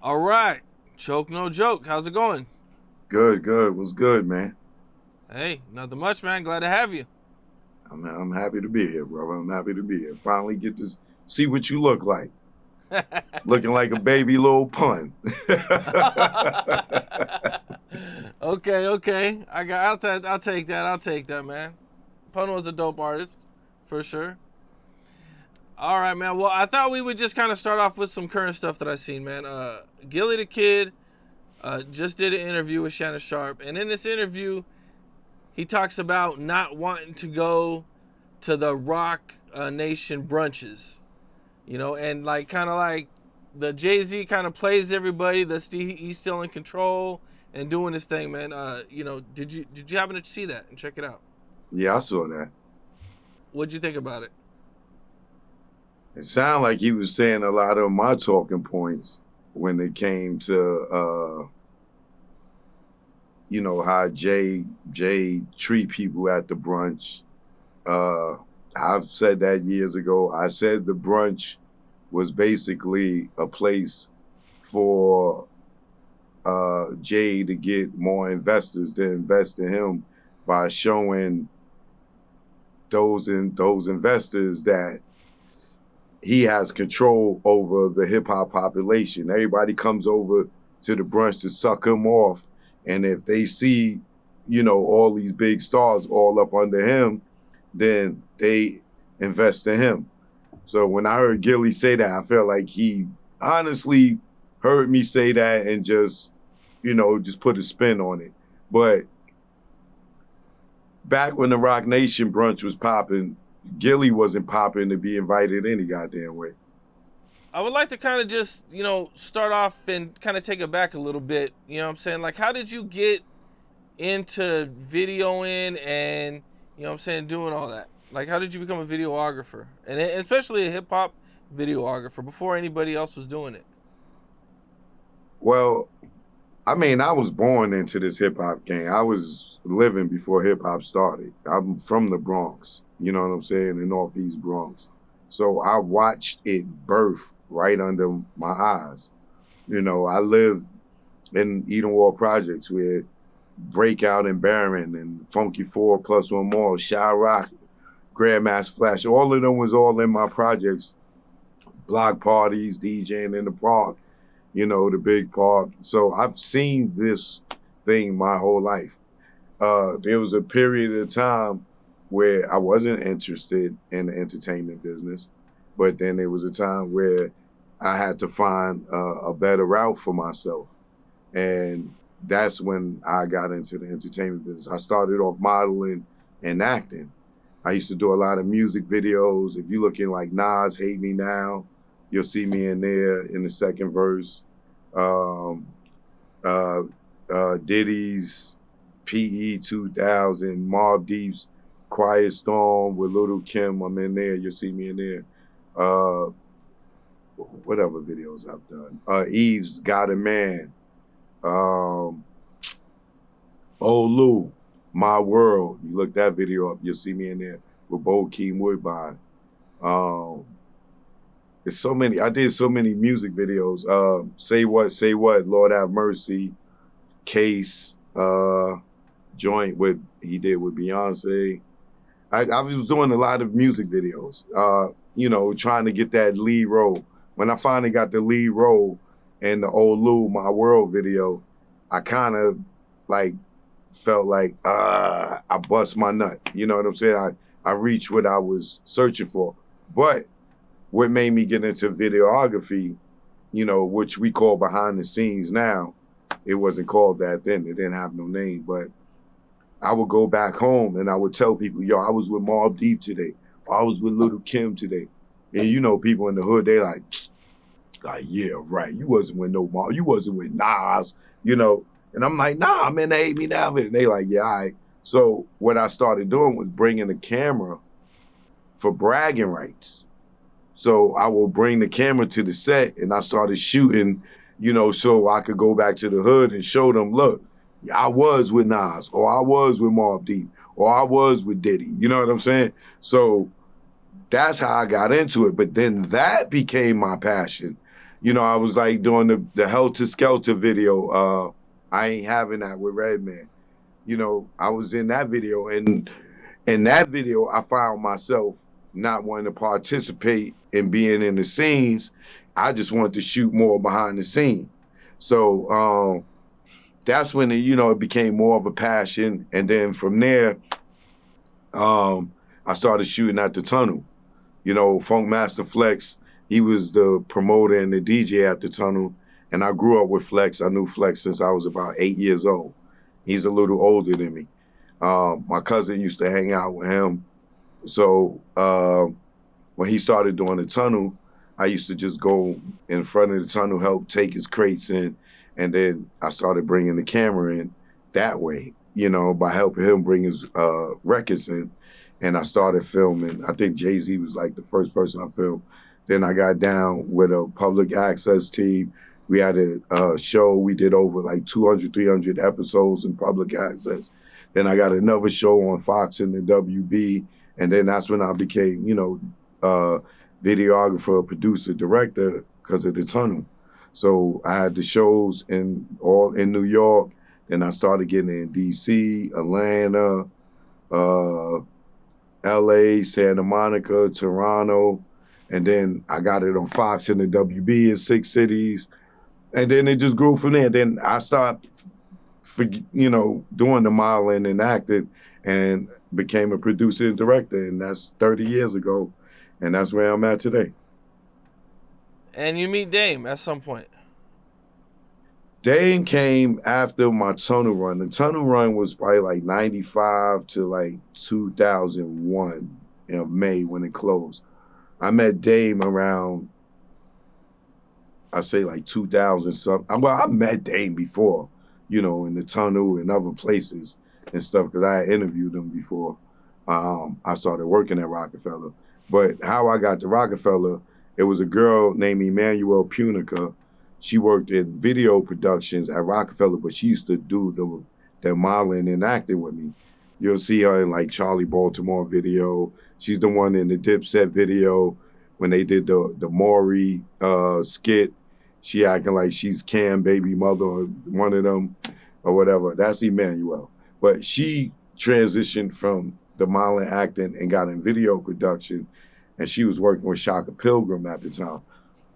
All right. Choke, no joke. How's it going? Good. What's good, man? Hey, nothing much, man. Glad to have you. I'm happy to be here, brother. I'm happy to be here. Finally get to see what you look like. Looking like a baby little pun. Okay. I'll take that, man. Pun was a dope artist, for sure. All right, man. Well, I thought we would just kind of start off with some current stuff that I seen, man. Gilly the Kid just did an interview with Shannon Sharp, and in this interview, he talks about not wanting to go to the Rock Nation brunches, and like kind of like the Jay-Z kind of plays everybody. He's still in control and doing his thing, man. Did you happen to see that and check it out? Yeah, I saw that. What'd you think about it? It sounded like he was saying a lot of my talking points when it came to, how Jay treat people at the brunch. I've said that years ago. I said the brunch was basically a place for Jay to get more investors to invest in him by showing those investors that he has control over the hip hop population. Everybody comes over to the brunch to suck him off. And if they see, all these big stars all up under him, then they invest in him. So when I heard Gilly say that, I felt like he honestly heard me say that and just put a spin on it. But back when the Roc Nation brunch was popping, Gilly wasn't popping to be invited any goddamn way. I would like to kind of just, start off and kind of take it back a little bit. You know what I'm saying? Like, how did you get into videoing and, doing all that? Like, how did you become a videographer? And especially a hip-hop videographer before anybody else was doing it? Well, I was born into this hip-hop game. I was living before hip-hop started. I'm from the Bronx, you know what I'm saying, the Northeast Bronx. So I watched it birth right under my eyes. I lived in Edenwald Projects where Breakout and Baron and Funky 4 plus one more, Shy Rock, Grandmaster Flash, all of them was all in my projects. Block parties, DJing in the park, the big park. So I've seen this thing my whole life. There was a period of time where I wasn't interested in the entertainment business, but then there was a time where I had to find a better route for myself. And that's when I got into the entertainment business. I started off modeling and acting. I used to do a lot of music videos. If you look in like Nas, Hate Me Now, you'll see me in there in the second verse. Diddy's PE 2000, Mobb Deep's Quiet Storm with Little Kim, I'm in there. You'll see me in there. Whatever videos I've done. Eve's Got a Man. Lou, My World. You look that video up, you'll see me in there with Bo Keem Woodbine. There's so many. I did so many music videos. Say What, Lord Have Mercy, Case, joint he did with Beyonce. I was doing a lot of music videos, trying to get that lead role. When I finally got the lead role in the old Lou, My World video, I kind of felt like I bust my nut. You know what I'm saying? I reached what I was searching for. But what made me get into videography, which we call behind the scenes now, it wasn't called that then. It didn't have no name, but I would go back home and I would tell people, yo, I was with Mobb Deep today. Or I was with Little Kim today. And people in the hood, they like, yeah, right. You wasn't with no Mobb. You wasn't with Nas, And I'm like, nah, I'm in the Hate Me Now. And they like, yeah, all right. So what I started doing was bringing a camera for bragging rights. So I will bring the camera to the set and I started shooting, so I could go back to the hood and show them, look, I was with Nas, or I was with Mobb Deep, or I was with Diddy. You know what I'm saying? So that's how I got into it. But then that became my passion. I was like doing the Helter Skelter video. I Ain't Having That with Redman. I was in that video, and in that video, I found myself not wanting to participate in being in the scenes. I just wanted to shoot more behind the scene. So that's when it became more of a passion. And then from there, I started shooting at the Tunnel. Funk Master Flex, he was the promoter and the DJ at the Tunnel. And I grew up with Flex. I knew Flex since I was about 8 years old. He's a little older than me. My cousin used to hang out with him. So when he started doing the Tunnel, I used to just go in front of the Tunnel, help take his crates in, and then I started bringing the camera in that way, by helping him bring his records in. And I started filming. I think Jay-Z was like the first person I filmed. Then I got down with a public access team. We had a show. We did over like 200, 300 episodes in public access. Then I got another show on Fox and the WB. And then that's when I became, videographer, producer, director because of the Tunnel. So I had the shows all in New York. Then I started getting in DC, Atlanta, LA, Santa Monica, Toronto. And then I got it on Fox and the WB in 6 cities. And then it just grew from there. Then I stopped, doing the modeling and acting and became a producer and director. And that's 30 years ago. And that's where I'm at today. And you meet Dame at some point. Dame came after my Tunnel run. The Tunnel run was probably like 95 to like 2001 in May when it closed. I met Dame around, I say like 2000 something. Well, I met Dame before, in the Tunnel and other places and stuff because I had interviewed him before I started working at Roc-A-Fella. But how I got to Roc-A-Fella, it was a girl named Emmanuel Punica. She worked in video productions at Roc-A-Fella, but she used to do the modeling and acting with me. You'll see her in like Charlie Baltimore video. She's the one in the Dipset video when they did the Maury skit. She acting like she's Cam baby mother or one of them or whatever. That's Emmanuel. But she transitioned from the modeling acting and got in video production, and she was working with Shaka Pilgrim at the time.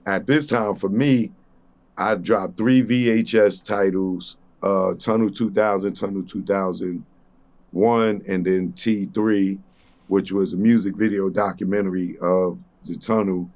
At this time, for me, I dropped 3 VHS titles, Tunnel 2000, Tunnel 2001, and then T3, which was a music video documentary of the Tunnel,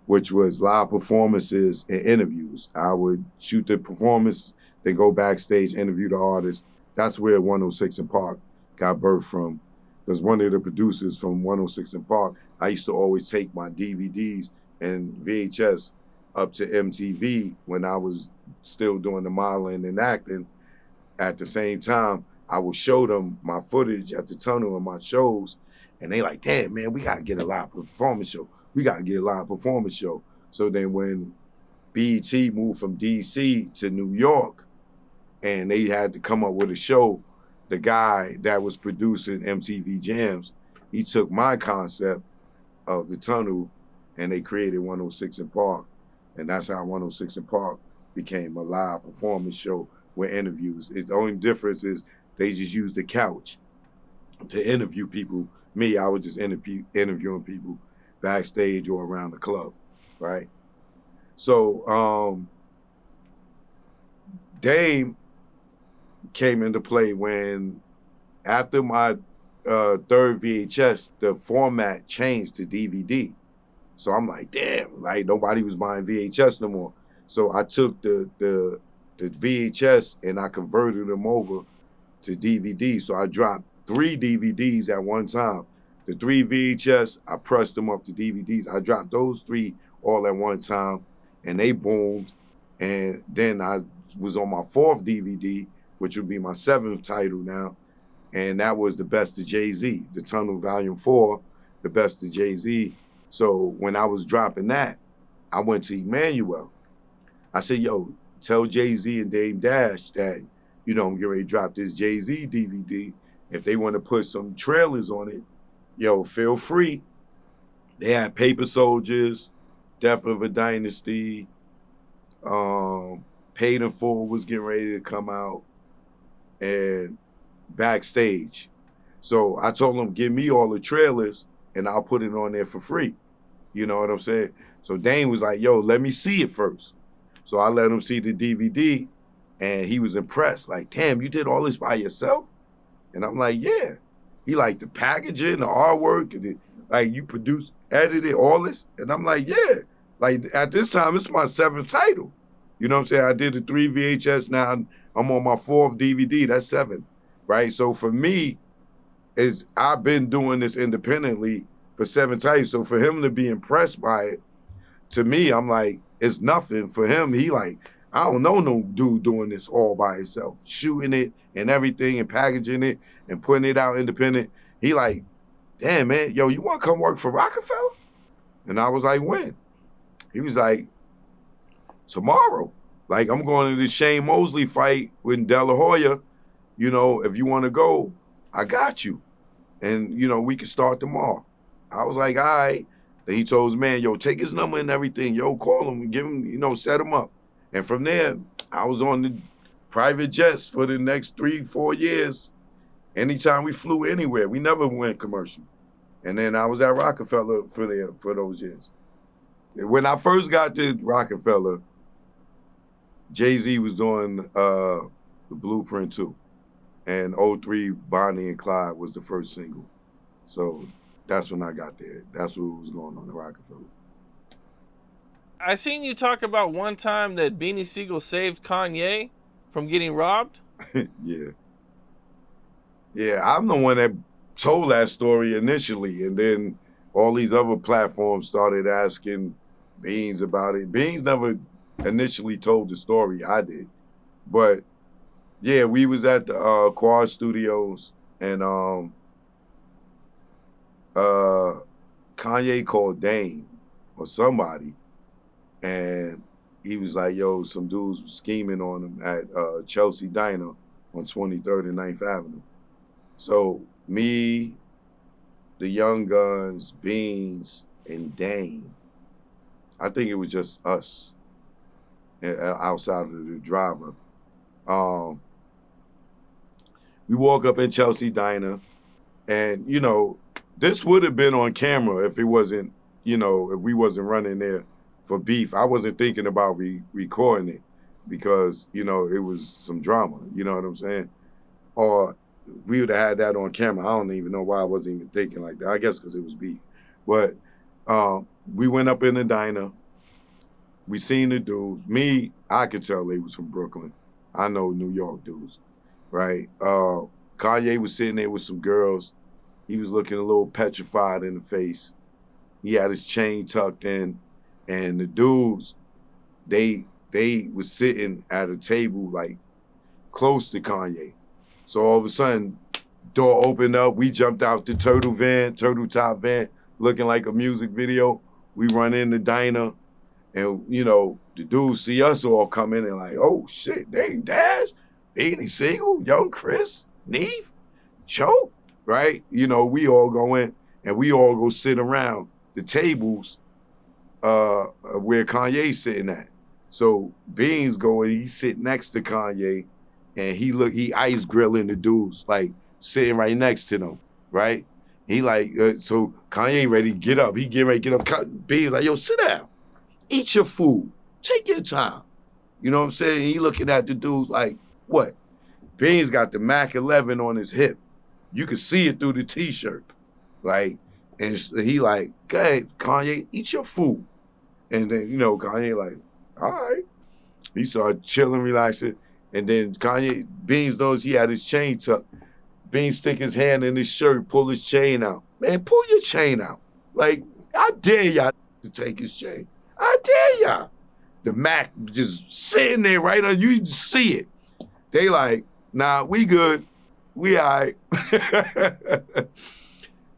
which was live performances and interviews. I would shoot the performance, then go backstage, interview the artist. That's where 106 and Park got birthed from. Because one of the producers from 106 and Park, I used to always take my DVDs and VHS up to MTV when I was still doing the modeling and acting. At the same time, I would show them my footage at the Tunnel and my shows, and they like, damn, man, we got to get a live performance show. We got to get a live performance show. So then when BET moved from DC to New York, and they had to come up with a show, the guy that was producing MTV Jams, he took my concept of the Tunnel and they created 106 and Park. And that's how 106 and Park became a live performance show with interviews. The only difference is they just used the couch to interview people. Me, I was just interviewing people backstage or around the club, right? So Dame came into play when, after my third VHS, the format changed to DVD. So I'm like, damn, like nobody was buying VHS no more. So I took the VHS and I converted them over to DVD. So I dropped 3 DVDs at one time. The 3 VHS, I pressed them up to DVDs. I dropped those 3 all at one time and they boomed. And then I was on my 4th DVD, which would be my 7th title now. And that was The Best of Jay-Z, The Tunnel Volume 4, The Best of Jay-Z. So when I was dropping that, I went to Emmanuel. I said, yo, tell Jay-Z and Dame Dash that, I'm getting ready to drop this Jay-Z DVD. If they want to put some trailers on it, yo, feel free. They had Paper Soldiers, Death of a Dynasty, Paid in Full was getting ready to come out, and Backstage. So I told him, give me all the trailers and I'll put it on there for free. You know what I'm saying? So Dane was like, yo, let me see it first. So I let him see the DVD, and he was impressed. Like, damn, you did all this by yourself? And I'm like, yeah. He like the packaging, the artwork, and like you produced, edited all this. And I'm like, yeah. Like at this time, it's my 7th title. You know what I'm saying? I did the 3 VHS. Now I'm on my 4th DVD. That's 7, right? So for me, I've been doing this independently for 7 titles. So for him to be impressed by it, to me, I'm like, it's nothing. For him, he like, I don't know no dude doing this all by himself, shooting it and everything and packaging it and putting it out independent. He like, damn, man, yo, you want to come work for Roc-A-Fella? And I was like, when? He was like, tomorrow. Like, I'm going to the Shane Mosley fight with De La Hoya. You know, if you want to go, I got you. And, you know, we can start tomorrow. I was like, all right. Then he told his man, yo, take his number and everything. Yo, call him and give him, you know, set him up. And from there, I was on the private jets for the next 3-4 years. Anytime we flew anywhere, we never went commercial. And then I was at Roc-A-Fella for those years. When I first got to Roc-A-Fella, Jay-Z was doing the Blueprint 2. And '03 Bonnie and Clyde was the first single. So that's when I got there. That's what was going on in Roc-A-Fella. I seen you talk about one time that Beanie Sigel saved Kanye from getting robbed. Yeah. Yeah, I'm the one that told that story initially, and then all these other platforms started asking Beans about it. Beans never initially told the story, I did. But yeah, we was at the Quad Studios, and Kanye called Dane or somebody, and he was like, yo, some dudes was scheming on him at Chelsea Diner on 23rd and 9th Avenue. So me, the Young Guns, Beans, and Dane, I think it was just us outside of the driver. We walk up in Chelsea Diner, and, you know, this would have been on camera if it wasn't, you know, if we wasn't running there for beef. I wasn't thinking about recording it because, you know, it was some drama, you know what I'm saying? Or we would have had that on camera. I don't even know why I wasn't even thinking like that. I guess because it was beef. But we went up in the diner. We seen the dudes. Me, I could tell they was from Brooklyn. I know New York dudes, right? Kanye was sitting there with some girls. He was looking a little petrified in the face. He had his chain tucked in. And the dudes, they was sitting at a table like close to Kanye. So all of a sudden, door opened up. We jumped out the turtle top van, looking like a music video. We run in the diner, and you know the dudes see us all come in and like, oh shit, they Dash, Beanie Sigel, Young Chris, Neef, Choke, right? You know, we all go in and we all go sit around the tables where Kanye's sitting at. So Beans going, he sit next to Kanye, and he ice grilling the dudes, like sitting right next to them, right? He like, so Kanye ready to get up. He get ready to get up. Beans like, yo, sit down. Eat your food. Take your time. You know what I'm saying? He looking at the dudes like, what? Beans got the Mac 11 on his hip. You can see it through the T-shirt. Like, and he like, go ahead, Kanye, eat your food. And then, you know, Kanye like, all right. He started chilling, relaxing. And then Kanye, Beans knows he had his chain tucked. Beans stick his hand in his shirt, pull his chain out. Man, pull your chain out. Like, I dare y'all to take his chain. I dare y'all. The Mac just sitting there right on, you see it. They like, nah, we good. We all right.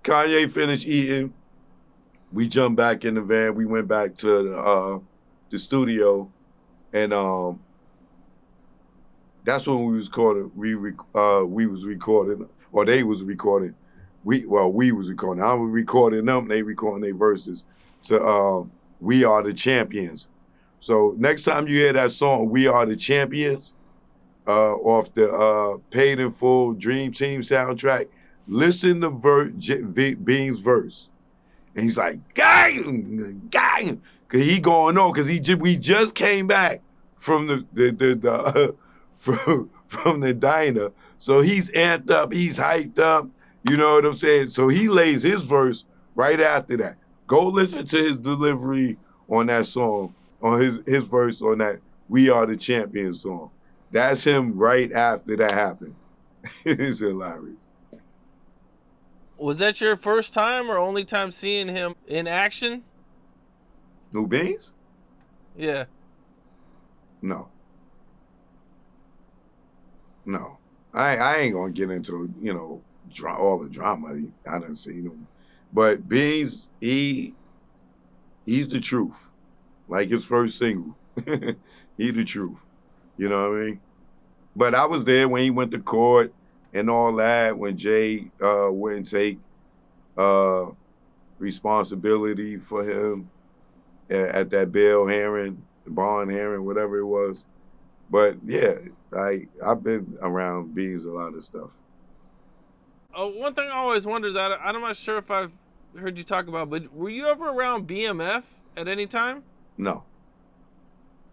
Kanye finished eating. We jumped back in the van. We went back to the studio, and that's when we was recording. We was recording, or they was recording. We was recording. I was recording them. They recording their verses to "We Are the Champions." So next time you hear that song, "We Are the Champions," off the Paid in Full Dream Team soundtrack, listen to Bean's verse, and he's like, "Gang, gang," cause he going on, cause we just came back from the from the diner, so he's amped up, he's hyped up. You know what I'm saying? So he lays his verse right after that. Go listen to his delivery on that song, on his verse on that "We Are the Champions" song. That's him right after that happened. It's hilarious. Was that your first time or only time seeing him in action? New Beans? Yeah. No. No. I ain't gonna get into, all the drama I done seen him. But Beans, he's the truth. Like his first single. He the truth. You know what I mean? But I was there when he went to court and all that, when Jay wouldn't take responsibility for him at that bail hearing, bond hearing, whatever it was. But yeah, I've been around Beans a lot of stuff. One thing I always wondered that I'm not sure if I've heard you talk about, but were you ever around BMF at any time? No.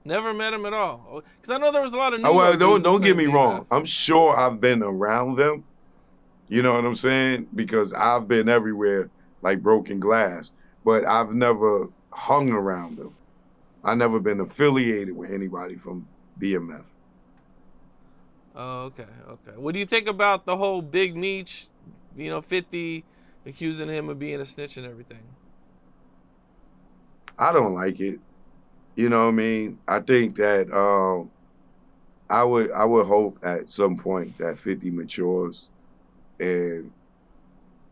Never met him at all. Because I know there was a lot of New Well, York dudes don't that get played me BMF. wrong. I'm sure I've been around them. You know what I'm saying? Because I've been everywhere like broken glass, but I've never hung around them. I've never been affiliated with anybody from BMF. Oh, okay. What do you think about the whole Big Meech, 50 accusing him of being a snitch and everything? I don't like it. You know what I mean? I think that I would hope at some point that 50 matures and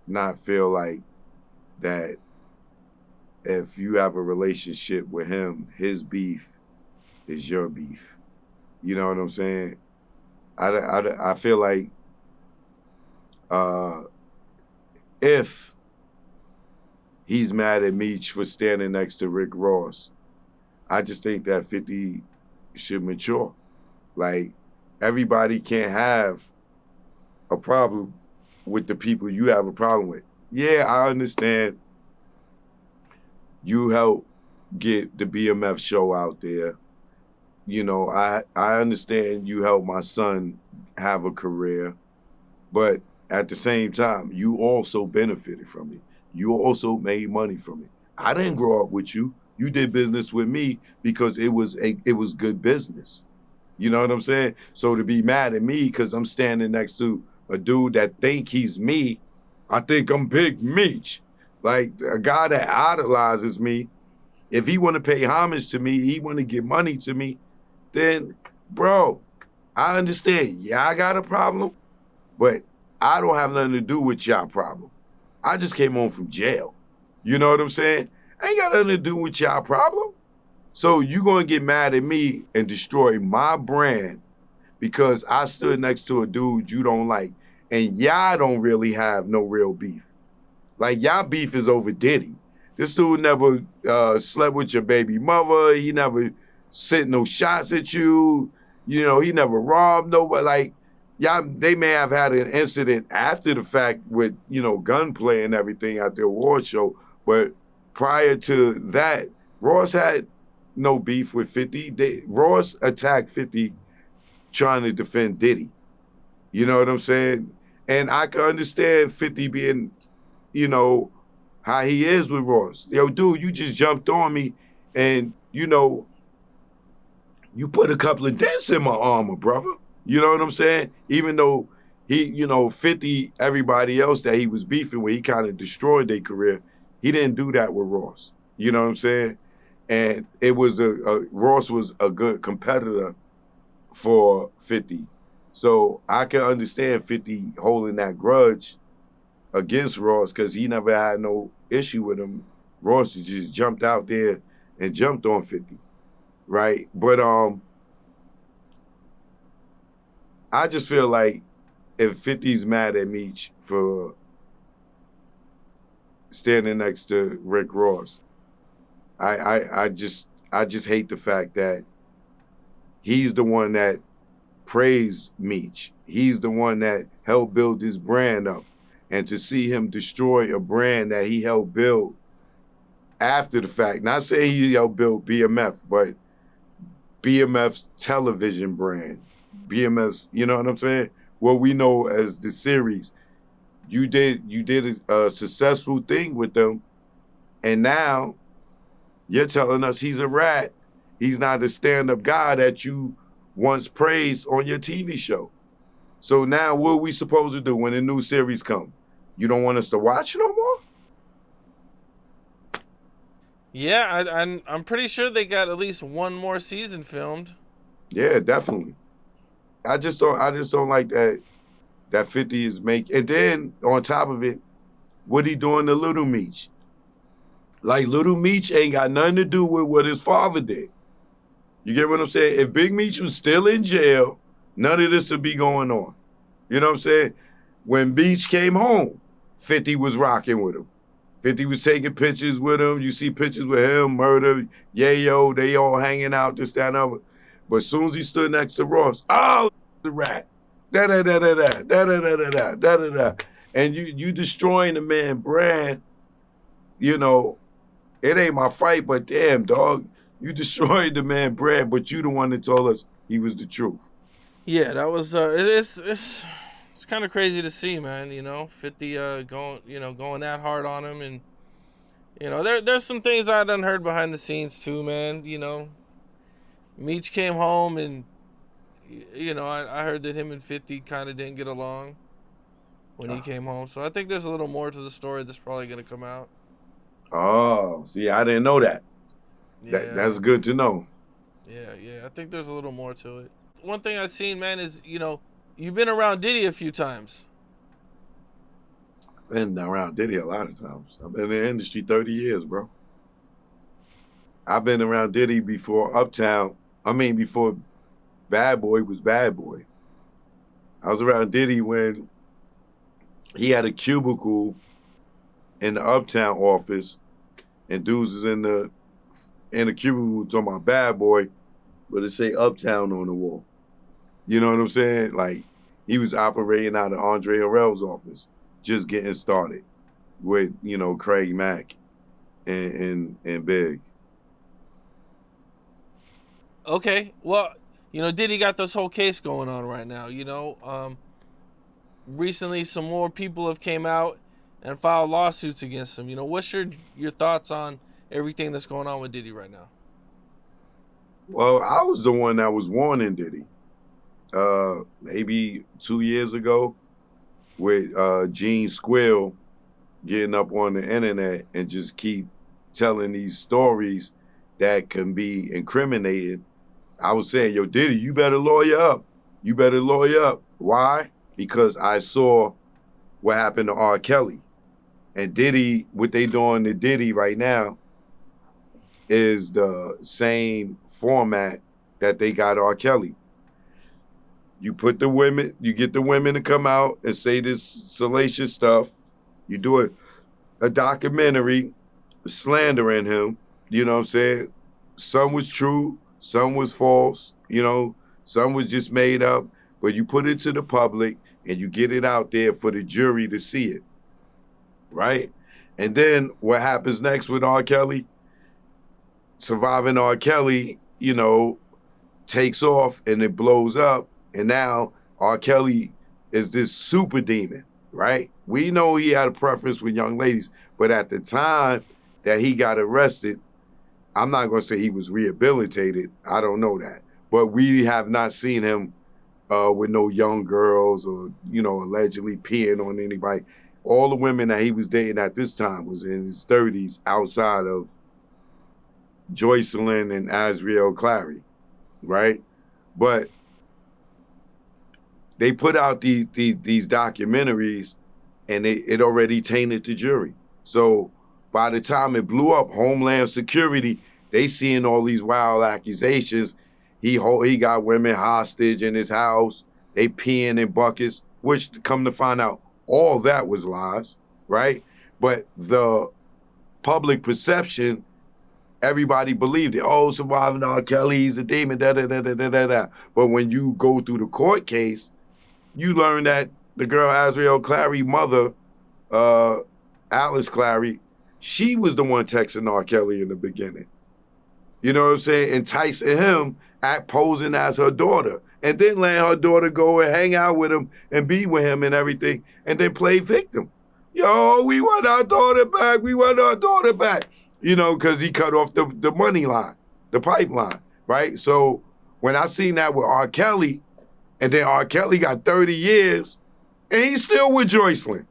not feel like that if you have a relationship with him, his beef is your beef. You know what I'm saying? I feel like if he's mad at Meech for standing next to Rick Ross, I just think that 50 should mature. Like, everybody can't have a problem with the people you have a problem with. Yeah, I understand you help get the BMF show out there. I understand you helped my son have a career, but at the same time, you also benefited from it. You also made money from it. I didn't grow up with you. You did business with me because it was good business. You know what I'm saying? So to be mad at me because I'm standing next to a dude that think he's me, I think I'm Big Meech. Like a guy that idolizes me, if he want to pay homage to me, he want to give money to me, then, bro, I understand. Yeah, I got a problem, but I don't have nothing to do with y'all problem. I just came home from jail. You know what I'm saying? I ain't got nothing to do with y'all problem. So you gonna get mad at me and destroy my brand because I stood next to a dude you don't like, and y'all don't really have no real beef. Like y'all beef is over Diddy. This dude never slept with your baby mother. He never sent no shots at you. He never robbed nobody. Like y'all, they may have had an incident after the fact with gunplay and everything at the award show, but prior to that, Ross had no beef with 50. Ross attacked 50 trying to defend Diddy. You know what I'm saying? And I can understand 50 being, how he is with Ross. Yo, dude, you just jumped on me and, you put a couple of dents in my armor, brother. You know what I'm saying? Even though he, 50, everybody else that he was beefing with, he kind of destroyed their career. He didn't do that with Ross. You know what I'm saying? And it was Ross was a good competitor for 50. So I can understand 50 holding that grudge against Ross because he never had no issue with him. Ross just jumped out there and jumped on 50, right? But I just feel like if 50's mad at Meech for standing next to Rick Ross, I I just hate the fact that he's the one that praised Meech. He's the one that helped build his brand up. And to see him destroy a brand that he helped build after the fact, not saying he helped build BMF, but BMF's television brand, BMF's, you know what I'm saying? What we know as the series. You did a successful thing with them, and now you're telling us he's a rat. He's not the stand-up guy that you once praised on your TV show. So now what are we supposed to do when a new series come? You don't want us to watch no more? Yeah, I'm pretty sure they got at least one more season filmed. Yeah, definitely. I just don't like that 50 is making. And then on top of it, what he doing to Little Meech? Like Little Meech ain't got nothing to do with what his father did. You get what I'm saying? If Big Meech was still in jail, none of this would be going on. You know what I'm saying? When Meech came home, 50 was rocking with him. 50 was taking pictures with him. You see pictures with him, Murder, Yayo, they all hanging out, this, that, and other. But as soon as he stood next to Ross, oh, the rat. Da-da-da-da-da, da-da-da-da-da, da-da-da. And you destroying the man brand, you know, it ain't my fight, but damn, dog, you destroyed the man brand, but you the one that told us he was the truth. Yeah, that was it's kind of crazy to see, man. 50 going that hard on him, and there's some things I done heard behind the scenes too, man. Meech came home, and I heard that him and 50 kind of didn't get along when he came home. So I think there's a little more to the story that's probably gonna come out. Oh, see, I didn't know that. Yeah. That's good to know. Yeah. I think there's a little more to it. One thing I've seen, man, is you've been around Diddy a few times. Been around Diddy a lot of times. I've been in the industry 30 years, bro. I've been around Diddy before before Bad Boy was Bad Boy. I was around Diddy when he had a cubicle in the Uptown office, and dudes is in the cubicle talking about Bad Boy, but it say Uptown on the wall. You know what I'm saying? Like, he was operating out of Andre Harrell's office, just getting started with, Craig Mack and Big. Okay, well, Diddy got this whole case going on right now. Recently some more people have came out and filed lawsuits against him. What's your thoughts on everything that's going on with Diddy right now? Well, I was the one that was warning Diddy maybe 2 years ago with Gene Squill getting up on the internet and just keep telling these stories that can be incriminating. I was saying, yo, Diddy, you better lawyer up. You better lawyer up. Why? Because I saw what happened to R. Kelly. And Diddy, what they doing to Diddy right now is the same format that they got R. Kelly. You get the women to come out and say this salacious stuff. You do a documentary slandering him. You know what I'm saying? Some was true, some was false, some was just made up. But you put it to the public and you get it out there for the jury to see it. Right? And then what happens next with R. Kelly? Surviving R. Kelly, takes off and it blows up. And now R. Kelly is this super demon, right? We know he had a preference with young ladies, but at the time that he got arrested, I'm not going to say he was rehabilitated. I don't know that. But we have not seen him with no young girls or, allegedly peeing on anybody. All the women that he was dating at this time was in his 30s outside of Joycelyn and Azriel Clary, right? But they put out these documentaries and it already tainted the jury. So by the time it blew up, Homeland Security, they seeing all these wild accusations. He got women hostage in his house. They peeing in buckets, which come to find out, all that was lies, right? But the public perception everybody believed it. Oh, surviving R. Kelly, he's a demon, da da da da da da da. But when you go through the court case, you learn that the girl Azriel Clary mother, Alice Clary, she was the one texting R. Kelly in the beginning. You know what I'm saying? Enticing him at posing as her daughter. And then letting her daughter go and hang out with him and be with him and everything. And then play victim. Yo, we want our daughter back. We want our daughter back. You know, because he cut off the money line, the pipeline, right? So when I seen that with R. Kelly, and then R. Kelly got 30 years, and he's still with Joycelyn.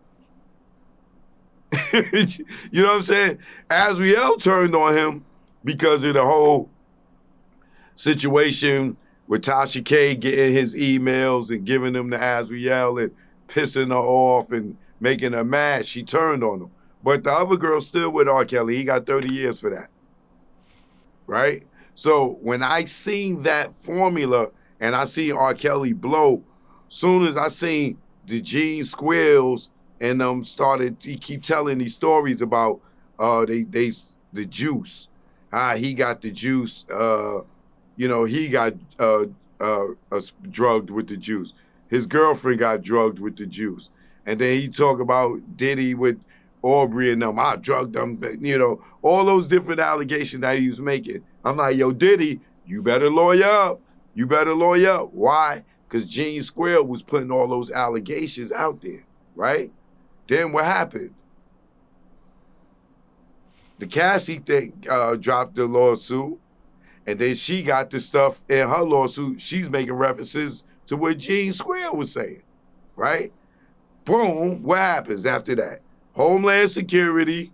You know what I'm saying? Azriel turned on him because of the whole situation with Tasha K getting his emails and giving them to Azriel and pissing her off and making her mad. She turned on him. But the other girl's still with R. Kelly. He got 30 years for that. Right? So when I seen that formula and I seen R. Kelly blow, soon as I seen the Gene Squills and started, he keep telling these stories about the juice. He got the juice. He got drugged with the juice. His girlfriend got drugged with the juice. And then he talk about Diddy with Aubrey and them. I drugged them, all those different allegations that he was making. I'm like, yo, Diddy, you better lawyer up. You better lawyer up. Why? Because Gene Square was putting all those allegations out there, right? Then what happened? The Cassie thing dropped the lawsuit, and then she got the stuff in her lawsuit. She's making references to what Gene Square was saying, right? Boom, what happens after that? Homeland Security,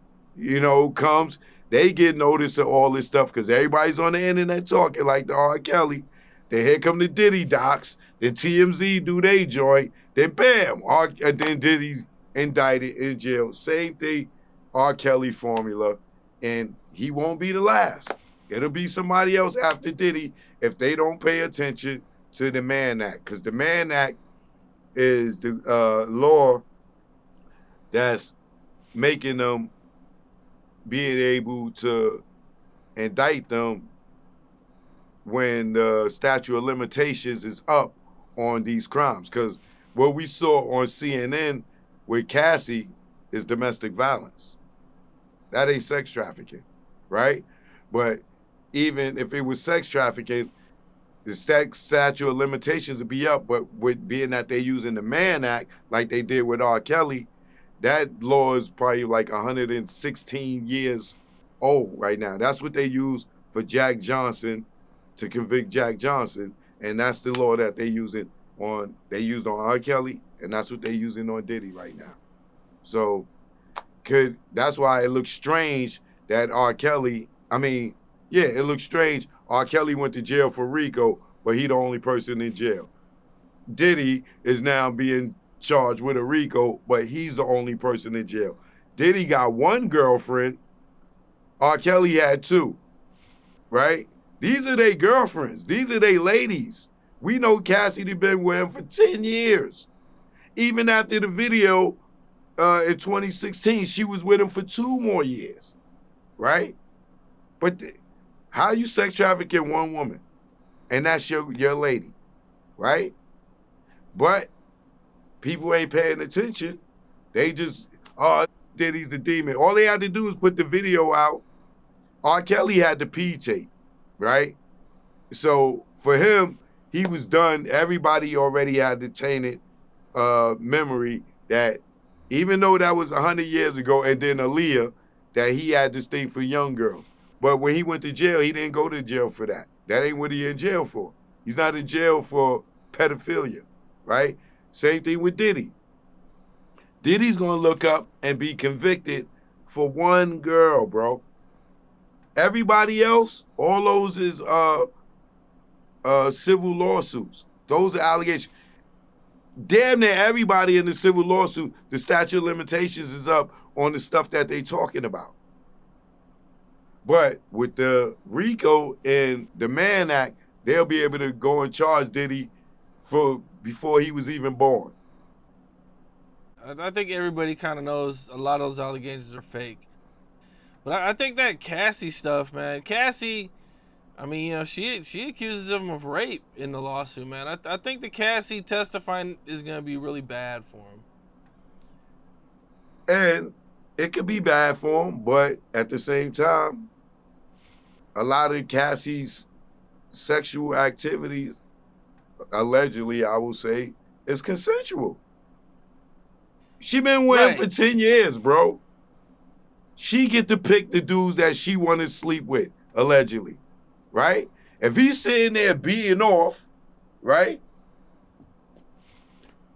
comes. They get notice of all this stuff because everybody's on the internet talking like the R. Kelly. Then here come the Diddy docs. Then TMZ do they joint. Then bam, then Diddy's indicted in jail. Same thing, R. Kelly formula. And he won't be the last. It'll be somebody else after Diddy if they don't pay attention to the Mann Act. Because the Mann Act is the law that's making them being able to indict them when the statute of limitations is up on these crimes. Because what we saw on CNN with Cassie is domestic violence. That ain't sex trafficking, right? But even if it was sex trafficking, the statute of limitations would be up. But with being that they're using the Mann Act, like they did with R. Kelly, that law is probably like 116 years old right now. That's what they use for Jack Johnson, to convict Jack Johnson. And that's the law that they used on R. Kelly, and that's what they're using on Diddy right now. So that's why it looks strange that R. Kelly, it looks strange. R. Kelly went to jail for RICO, but he the only person in jail. Diddy is now being charged with a RICO, but he's the only person in jail. Diddy got one girlfriend. R. Kelly had two, right? These are their girlfriends. These are their ladies. We know Cassidy been with him for 10 years. Even after the video in 2016, she was with him for 2 more years, right? But how you sex trafficking one woman? And that's your lady, right? But people ain't paying attention. They just, Diddy's the demon. All they had to do is put the video out. R. Kelly had the P tape, right? So for him, he was done. Everybody already had the tainted memory that even though that was 100 years ago, and then Aaliyah, that he had this thing for young girls. But when he went to jail, he didn't go to jail for that. That ain't what he in jail for. He's not in jail for pedophilia, right? Same thing with Diddy. Diddy's gonna look up and be convicted for one girl, bro. Everybody else, all those is civil lawsuits. Those are allegations. Damn near everybody in the civil lawsuit, the statute of limitations is up on the stuff that they talking about. But with the RICO and the Mann Act, they'll be able to go and charge Diddy for before he was even born. I think everybody kind of knows a lot of those allegations are fake. But I think that Cassie stuff, man. Cassie, I mean, you know, she accuses him of rape in the lawsuit, man. I think the Cassie testifying is gonna be really bad for him. And it could be bad for him, but at the same time, a lot of Cassie's sexual activities, allegedly, I will say, is consensual. She been with him for 10 years, bro. She get to pick the dudes that she want to sleep with, allegedly, right? If he's sitting there beating off, right?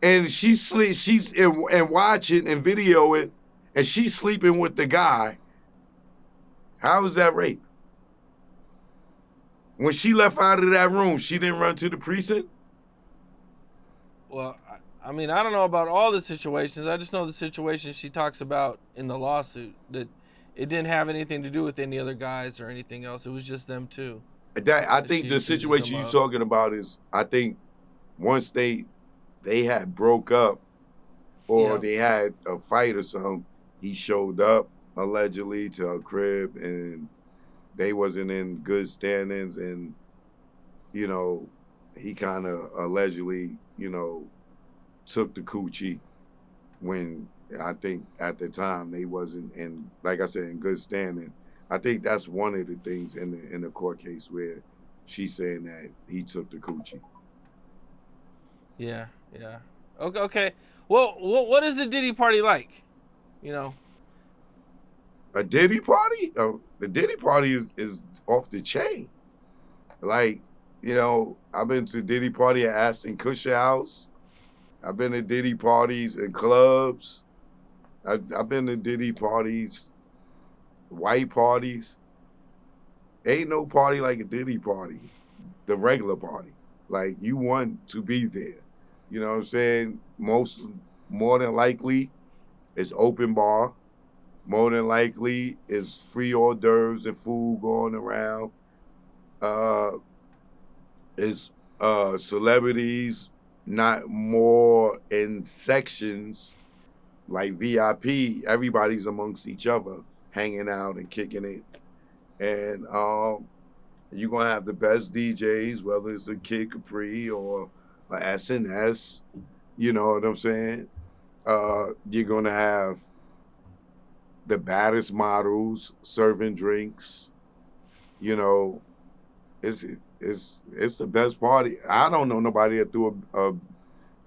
And she's and watching and videoing, and she's sleeping with the guy, how is that rape? When she left out of that room, she didn't run to the precinct? Well, I mean, I don't know about all the situations. I just know the situation she talks about in the lawsuit, that it didn't have anything to do with any other guys or anything else. It was just them two. I think the situation you're talking about is, I think once they had broke up or they had a fight or something, he showed up allegedly to her crib and they wasn't in good standings, and, you know, he kind of allegedly, you know, took the coochie when I think at the time they wasn't in, like I said, in good standing. I think that's one of the things in the court case where she's saying that he took the coochie. Yeah. Okay. Well, what is the Diddy party like? You know, a Diddy party? The Diddy party is off the chain. Like, you know, I've been to Diddy party at Ashton Kutcher house. I've been to Diddy parties in clubs. I've been to Diddy parties, white parties. Ain't no party like a Diddy party, the regular party. Like, you want to be there. You know what I'm saying? More than likely, it's open bar. More than likely, it's free hors d'oeuvres and food going around. It's celebrities, not more in sections like VIP. Everybody's amongst each other, hanging out and kicking it. And you're going to have the best DJs, whether it's a Kid Capri or a SNS, you know what I'm saying? You're going to have the baddest models serving drinks. You know, it's the best party. I don't know nobody that threw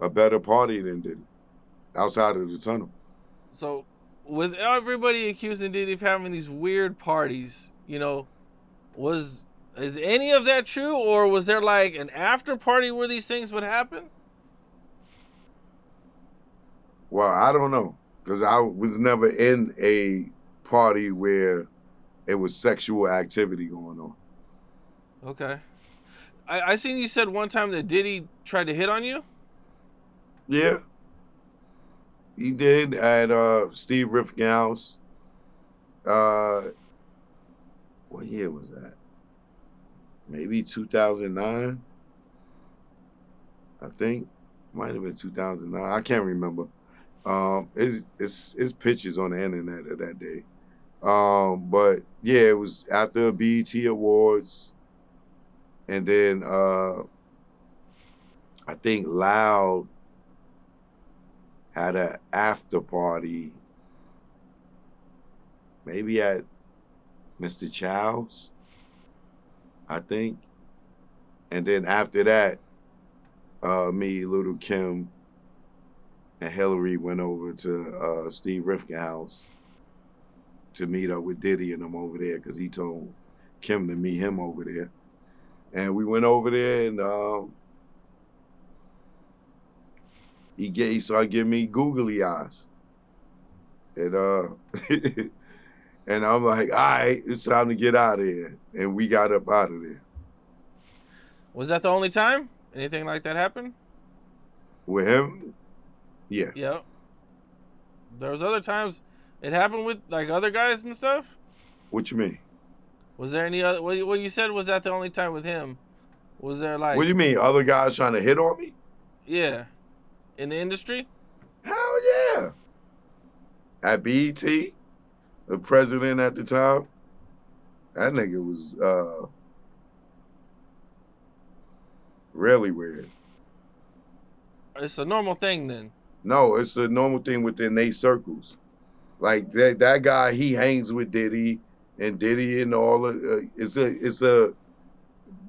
a better party than Diddy outside of the tunnel. So with everybody accusing Diddy of having these weird parties, you know, is any of that true, or was there like an after party where these things would happen? Well, I don't know, because I was never in a party where it was sexual activity going on. Okay. I seen you said one time that Diddy tried to hit on you? Yeah. He did at Steve Rifkin house. What year was that? Maybe 2009, I think. Might have been 2009. I can't remember. It's pictures on the internet of that day. But yeah, it was after BET Awards. And then I think Loud had an after party, maybe at Mr. Chow's, I think. And then after that, me, Little Kim, and Hillary went over to Steve Rifkin house to meet up with Diddy and them over there, because he told Kim to meet him over there. And we went over there, and he started giving me googly eyes. And and I'm like, all right, it's time to get out of here. And we got up out of there. Was that the only time anything like that happened? With him? Yeah. Yep. There was other times it happened with like other guys and stuff? What you mean? Was there any other? What you said, was that the only time with him? Was there like? What do you mean? Other guys trying to hit on me? Yeah, in the industry. Hell yeah! At BET, the president at the time. That nigga was really weird. It's a normal thing then. No, it's a normal thing within they circles. Like that guy, he hangs with Diddy and Diddy and all of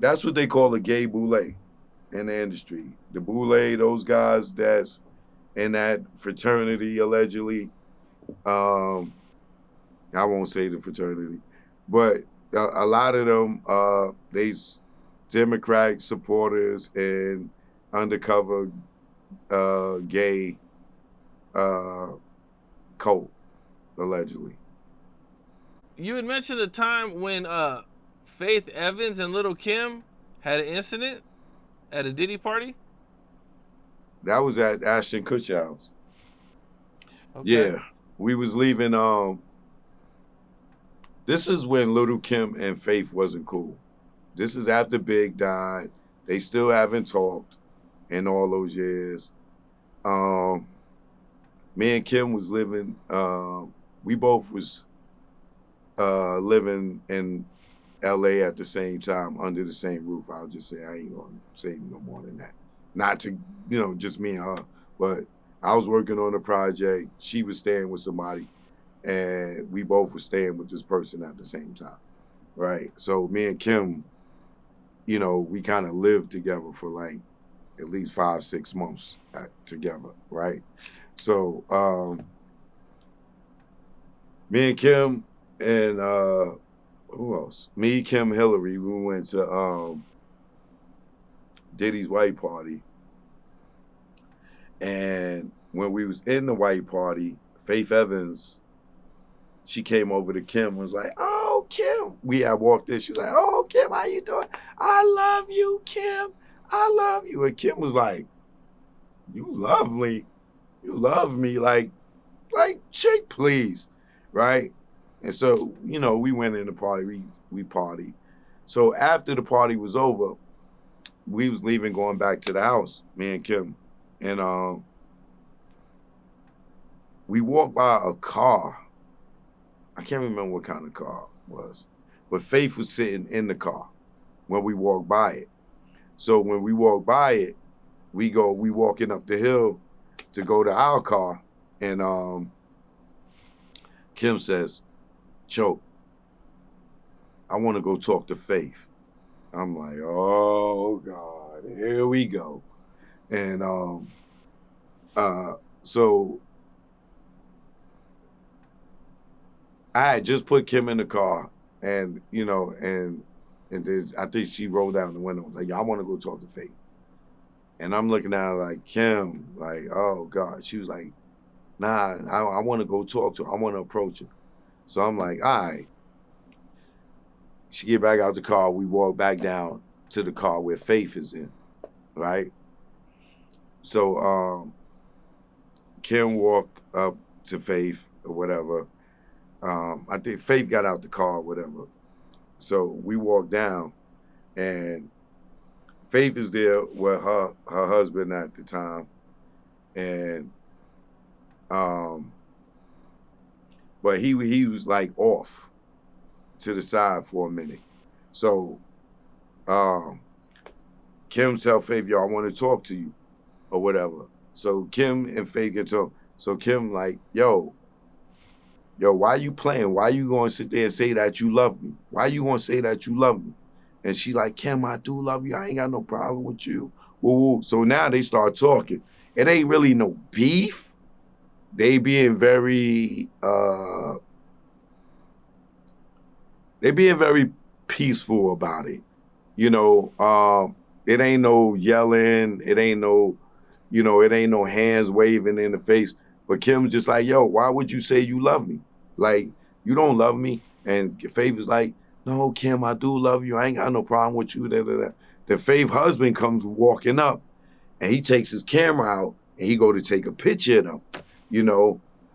that's what they call a gay boule in the industry. The boule, those guys that's in that fraternity allegedly. I won't say the fraternity, but a lot of them, they Democrat supporters and undercover gay cult, allegedly. You had mentioned a time when Faith Evans and Little Kim had an incident at a Diddy party. That was at Ashton Kutcher house. Okay. Yeah, we was leaving. This is when Little Kim and Faith wasn't cool. This is after Big died. They still haven't talked in all those years. Me and Kim was living. We both was living in L.A. at the same time under the same roof. I'll just say I ain't gonna say no more than that. Not to just me and her, but I was working on a project. She was staying with somebody, and we both were staying with this person at the same time, right? So me and Kim, we kind of lived together for like at least 5-6 months together, right? So me and Kim and who else? Me, Kim, Hillary, we went to Diddy's white party. And when we was in the white party, Faith Evans, she came over to Kim and was like, "Oh, Kim." We had walked in. She was like, "Oh, Kim, how you doing? I love you, Kim. I love you." And Kim was like, "You lovely. You love me. Like, chick, please." Right? And so, we went in the party. We partied. So after the party was over, we was leaving, going back to the house, me and Kim. And we walked by a car. I can't remember what kind of car it was. But Faith was sitting in the car when we walked by it. So when we walked by it, we walking up the hill to go to our car. And Kim says, "Choke, I want to go talk to Faith." I'm like, "Oh God, here we go." And so I had just put Kim in the car, and and then I think she rolled down the window, was like, "I want to go talk to Faith." And I'm looking at her like, "Kim, like, oh God." She was like, "Nah, I want to go talk to her. I want to approach her." So I'm like, "All right." She get back out the car. We walk back down to the car where Faith is in, right? So Kim walked up to Faith or whatever. I think Faith got out the car or whatever. So we walked down, and Faith is there with her husband at the time, and but he was like off to the side for a minute. So Kim tell Faith, "Yo, I want to talk to you," or whatever. So Kim and Faith get to him. So Kim like, yo, why you playing? Why you gonna sit there and say that you love me? Why you gonna say that you love me? And she like, "Kim, I do love you. I ain't got no problem with you." Woo-woo. So now they start talking. It ain't really no beef. They being very peaceful about it. It ain't no yelling. It ain't no, it ain't no hands waving in the face. But Kim's just like, "Yo, why would you say you love me? Like, you don't love me." And Faith is like, "No, Kim, I do love you. I ain't got no problem with you." The Faith husband comes walking up, and he takes his camera out, and he go to take a picture of them,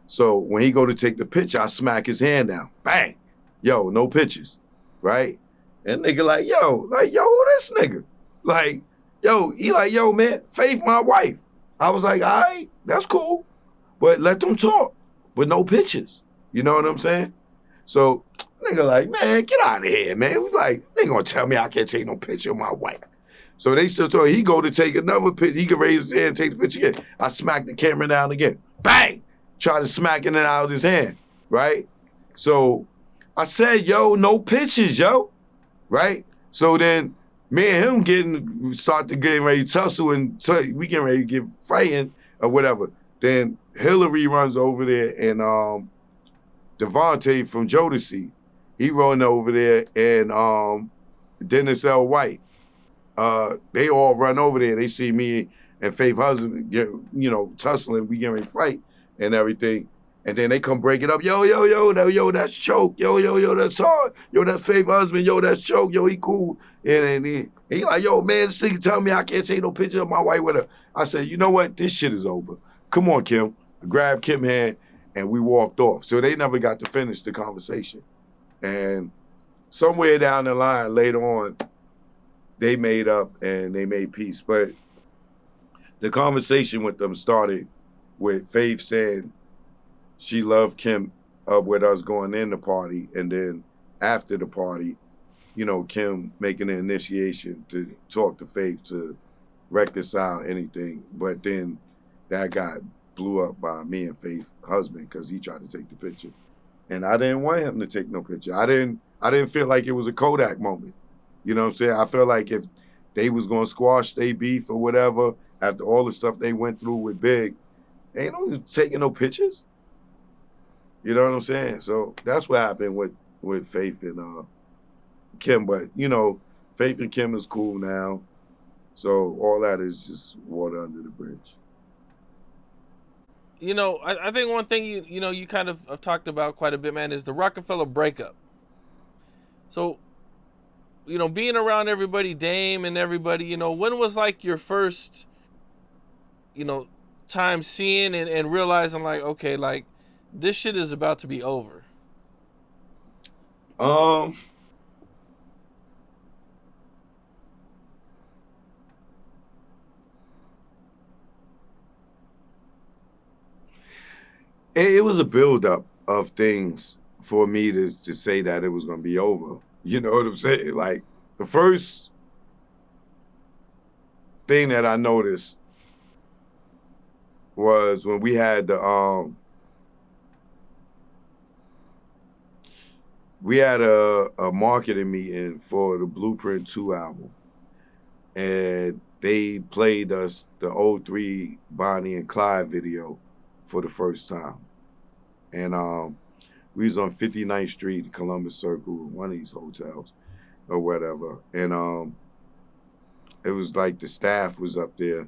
So when he go to take the picture, I smack his hand down. Bang. Yo, no pictures, right? And nigga like, yo, who this nigga? Like, yo, he like, "Yo, man, Faith my wife." I was like, "All right, that's cool. But let them talk, but no pictures." You know what I'm saying? So nigga like, man, get out of here, man. We like, they gonna tell me I can't take no picture of my wife. So they still told he go to take another picture. He can raise his hand and take the picture again. I smack the camera down again. Bang! Try to smack it out of his hand, right? So I said, yo, no pictures, yo, right? So then me and him start to getting ready to tussle and we getting ready to get fighting or whatever. Then Hillary runs over there and Devontae from Jodeci, he run over there and Dennis L. White. They all run over there. They see me and Faith husband get, tussling. We getting ready to fight and everything. And then they come break it up. Yo, that's Choke. Yo, that's hard. Yo, that's Faith husband. Yo, that's Choke. Yo, he cool. And he like, yo, man, this nigga tell me I can't take no picture of my wife with her. I said, you know what? This shit is over. Come on, Kim. I grabbed Kim's hand and we walked off. So they never got to finish the conversation. And somewhere down the line later on, they made up and they made peace. But the conversation with them started with Faith saying she loved Kim with us going in the party. And then after the party, Kim making an initiation to talk to Faith to reconcile anything. But then that got blew up by me and Faith's husband because he tried to take the picture. And I didn't want him to take no picture. I didn't feel like it was a Kodak moment. You know what I'm saying? I felt like if they was going to squash their beef or whatever, after all the stuff they went through with Big, they ain't no taking no pictures. You know what I'm saying? So that's what happened with Faith and Kim. But, Faith and Kim is cool now. So all that is just water under the bridge. I think one thing you kind of have talked about quite a bit, man, is the Roc-A-Fella breakup. So, being around everybody, Dame and everybody, when was like your first, time seeing and realizing like, okay, like this shit is about to be over? It was a buildup of things for me to say that it was going to be over. You know what I'm saying? Like, the first thing that I noticed was when we had the a marketing meeting for the Blueprint 2 album. And they played us the 03 Bonnie and Clyde video for the first time. And we was on 59th Street, Columbus Circle, one of these hotels or whatever. And it was like the staff was up there.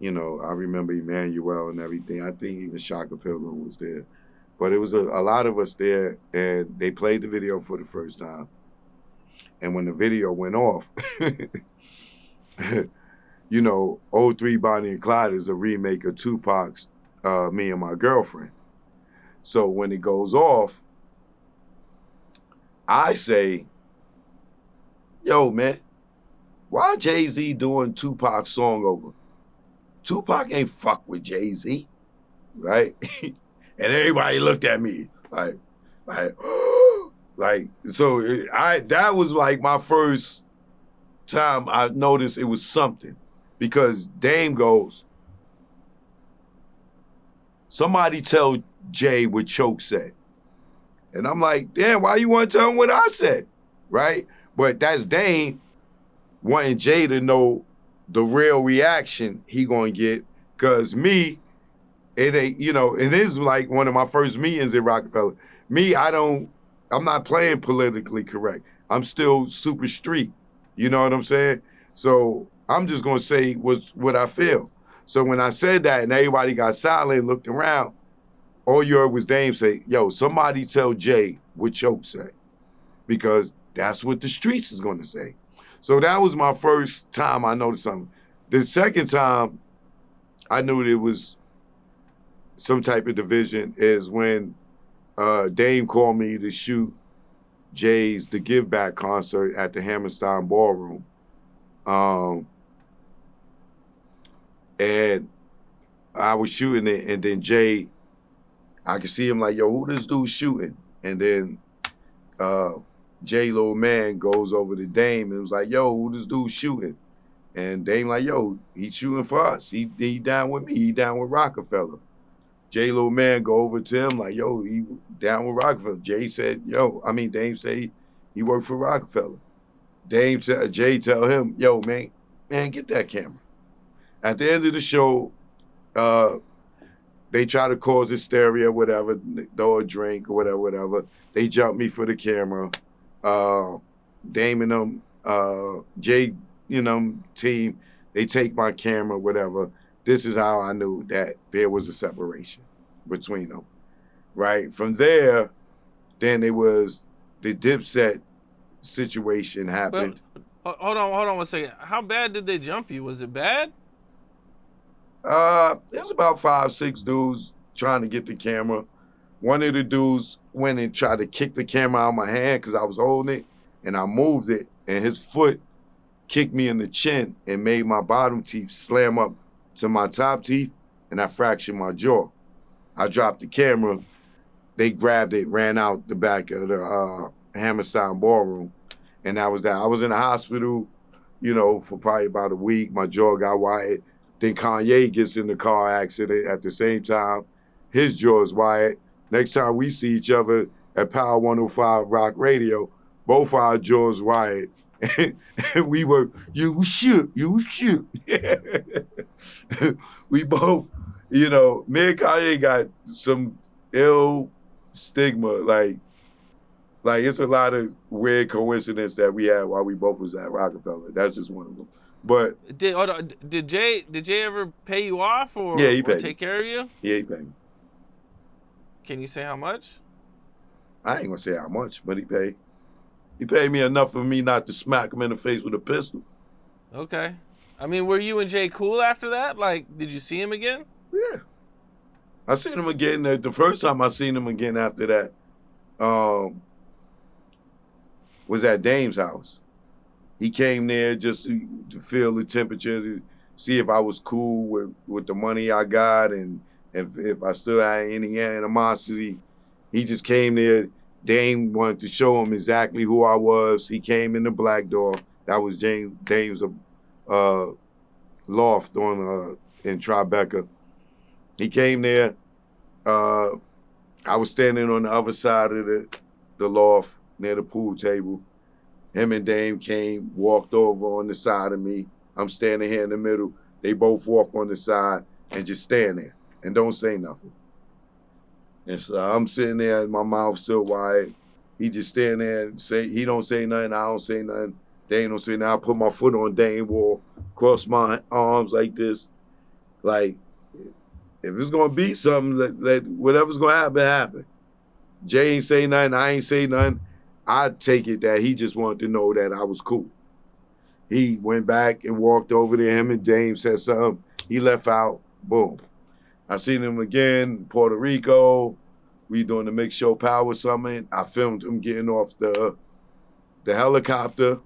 I remember Emmanuel and everything. I think even Shaka Pilgrim was there. But it was a lot of us there, and they played the video for the first time. And when the video went off, 03 Bonnie and Clyde is a remake of Tupac's Me and My Girlfriend. So when it goes off, I say, yo, man, why Jay-Z doing Tupac's song over? Tupac ain't fuck with Jay-Z, right? And everybody looked at me like, so that was like my first time I noticed it was something, because Dame goes, somebody tell Jay what Choke said. And I'm like, damn, why you want to tell him what I said, right? But that's Dame wanting Jay to know the real reaction he gonna get, because me, it ain't, and this is like one of my first meetings at Roc-A-Fella. Me, I'm not playing politically correct. I'm still super street, you know what I'm saying? So I'm just gonna say what I feel. So when I said that and everybody got silent and looked around, all you heard was Dame say, yo, somebody tell Jay what Choke said, because that's what the streets is gonna say. So that was my first time I noticed something. The second time I knew there was some type of division is when Dame called me to shoot Jay's The Give Back concert at the Hammerstein Ballroom. And I was shooting it, and then Jay, I could see him like, yo, who this dude shooting? And then Jay little man goes over to Dame and was like, yo, who this dude shooting? And Dame like, yo, he's shooting for us. He down with me. He down with Roc-A-Fella. Jay little man go over to him like, yo, he down with Roc-A-Fella. Dame said he worked for Roc-A-Fella. Jay tell him, yo, man, get that camera. At the end of the show, they try to cause hysteria, whatever, throw a drink or whatever. They jump me for the camera. Dame and them, Jay, team, they take my camera, whatever. This is how I knew that there was a separation between them, right? From there, then it was the Dipset situation happened. But, hold on 1 second. How bad did they jump you? Was it bad? It was about 5, 6 dudes trying to get the camera. One of the dudes went and tried to kick the camera out of my hand because I was holding it, and I moved it, and his foot kicked me in the chin and made my bottom teeth slam up to my top teeth, and I fractured my jaw. I dropped the camera. They grabbed it, ran out the back of the Hammerstein Ballroom, and that was that. I was in the hospital, for probably about a week. My jaw got wired. Then Kanye gets in the car accident at the same time. His jaw is wired. Next time we see each other at Power 105 Rock Radio, both our jaws wired. And we were, you shoot. We both, me and Kanye got some ill stigma. Like it's a lot of weird coincidence that we had while we both was at Roc-A-Fella. That's just one of them. But did Jay ever pay you off or take care of you? Yeah, he paid me. Can you say how much? I ain't gonna say how much, but he paid. He paid me enough for me not to smack him in the face with a pistol. Okay. I mean, were you and Jay cool after that? Like, did you see him again? Yeah. I seen him again. The first time I seen him again after that was at Dame's house. He came there just to feel the temperature, to see if I was cool with the money I got and if I still had any animosity. He just came there. Dame wanted to show him exactly who I was. He came in the black door. That was Dame's loft in Tribeca. He came there. I was standing on the other side of the loft near the pool table. Him and Dame came, walked over on the side of me. I'm standing here in the middle. They both walk on the side and just stand there and don't say nothing. And so I'm sitting there, my mouth still wide. He just stand there and he don't say nothing, I don't say nothing. Dame don't say nothing. I put my foot on Dame wall, cross my arms like this. Like, if it's gonna be something, let whatever's gonna happen. Jay ain't say nothing, I ain't say nothing. I take it that he just wanted to know that I was cool. He went back and walked over to him and Dame said something. He left out, boom. I seen him again in Puerto Rico. We doing the Mix Show Power Summit. I filmed him getting off the helicopter.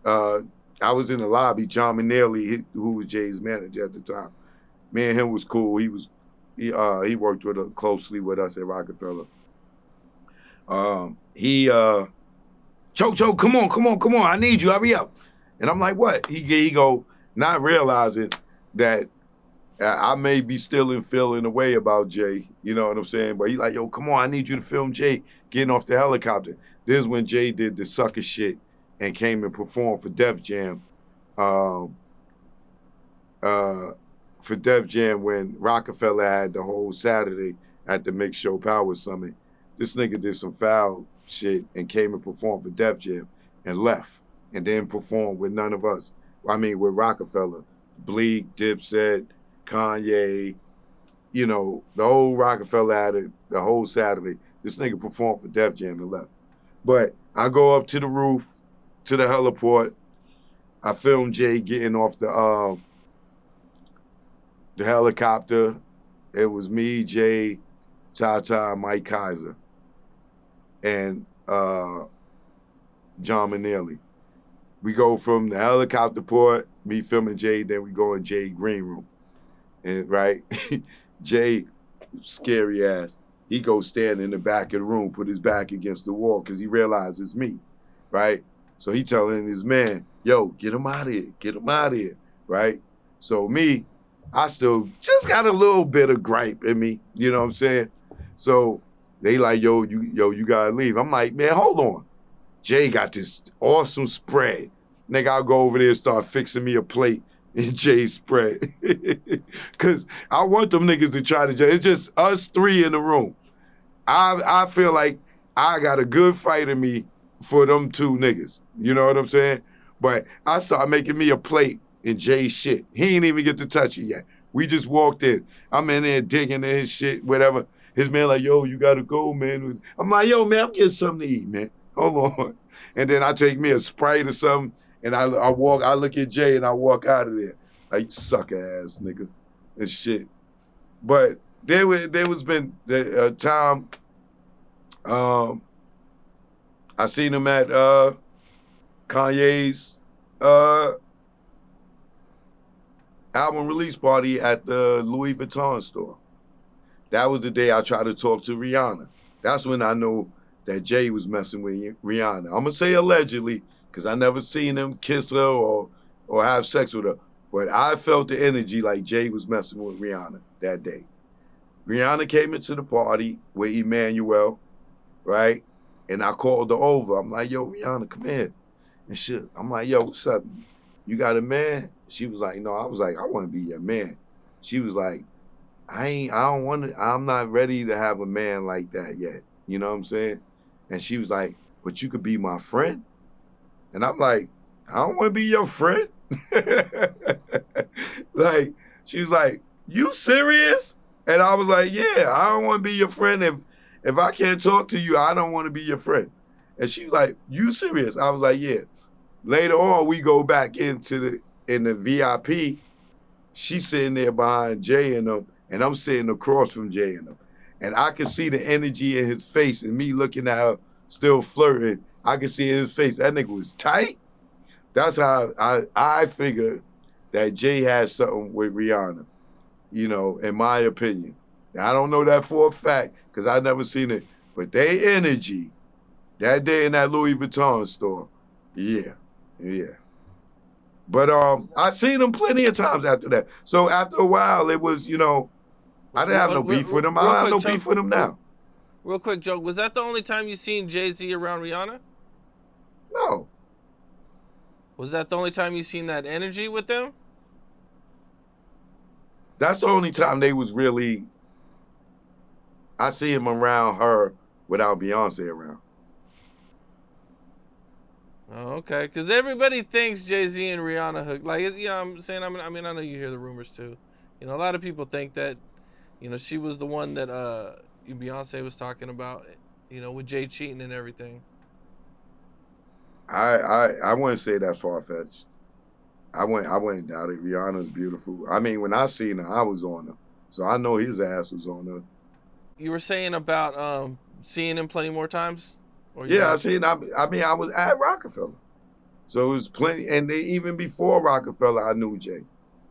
I was in the lobby. John McNeely, who was Jay's manager at the time. Me and him was cool. He worked closely with us at Roc-A-Fella. Choke, come on, I need you, hurry up. And I'm like, what? He go, not realizing that I may be still feeling a way about Jay, you know what I'm saying? But he's like, yo, come on, I need you to film Jay getting off the helicopter. This is when Jay did the sucker shit and came and performed for Def Jam. For Def Jam when Roc-A-Fella had the whole Saturday at the Mix Show Power Summit. This nigga did some foul shit and came and performed for Def Jam and left and then performed with none of us. With Roc-A-Fella, Bleak, Dipset, Kanye, the whole Roc-A-Fella had it the whole Saturday. This nigga performed for Def Jam and left. But I go up to the roof, to the heliport. I filmed Jay getting off the helicopter. It was me, Jay, Tata, Mike Kaiser, and John McNeely. We go from the helicopter port, me filming Jay, then we go in Jay green room. And right, Jay, scary ass. He goes stand in the back of the room, put his back against the wall because he realized it's me, right? So he telling his man, yo, get him out of here, get him out of here, right? So me, I still just got a little bit of gripe in me, you know what I'm saying? So they like, yo, you gotta leave. I'm like, man, hold on. Jay got this awesome spread. Nigga, I'll go over there and start fixing me a plate in Jay's spread. Cause I want them niggas to try to, it's just us three in the room. I feel like I got a good fight in me for them two niggas. You know what I'm saying? But I started making me a plate in Jay's shit. He ain't even get to touch it yet. We just walked in. I'm in there digging in his shit, whatever. His man like, yo, you gotta go, man. I'm like, yo, man, I'm getting something to eat, man. Hold on. And then I take me a Sprite or something, and I look at Jay and I walk out of there. Like, sucker ass nigga and shit. But there was been a time I seen him at Kanye's album release party at the Louis Vuitton store. That was the day I tried to talk to Rihanna. That's when I know that Jay was messing with Rihanna. I'm gonna say allegedly, because I never seen him kiss her or have sex with her. But I felt the energy like Jay was messing with Rihanna that day. Rihanna came into the party with Emmanuel, right? And I called her over. I'm like, yo, Rihanna, come in. And shit. I'm like, yo, what's up? You got a man? She was like, no. I was like, I want to be your man. She was like, I'm not ready to have a man like that yet. You know what I'm saying? And she was like, but you could be my friend. And I'm like, I don't want to be your friend. Like, she was like, you serious? And I was like, yeah, I don't want to be your friend. If I can't talk to you, I don't want to be your friend. And she was like, you serious? I was like, yeah. Later on, we go back in the VIP. She's sitting there behind Jay and them, and I'm sitting across from Jay and them. And I could see the energy in his face and me looking at her, still flirting. I could see in his face, that nigga was tight. That's how I figured that Jay had something with Rihanna, you know, in my opinion. I don't know that for a fact because I never seen it. But their energy that day in that Louis Vuitton store, yeah. But I seen them plenty of times after that. So after a while, it was, you know, I didn't have no beef with him. I don't have no beef with him now. Real quick, joke. Was that the only time you seen Jay-Z around Rihanna? No. Was that the only time you seen that energy with them? That's the only time they was really, I see him around her without Beyonce around. Oh, okay. Because everybody thinks Jay-Z and Rihanna hooked. Like, you know what I'm saying? I mean, I know you hear the rumors too. You know, a lot of people think that, you know, she was the one that Beyonce was talking about, you know, with Jay cheating and everything. I wouldn't say that's far-fetched. I wouldn't doubt it. Rihanna's beautiful. I mean, when I seen her, I was on her. So I know his ass was on her. You were saying about seeing him plenty more times? Yeah, I was at Roc-A-Fella. So it was plenty. And even before Roc-A-Fella, I knew Jay.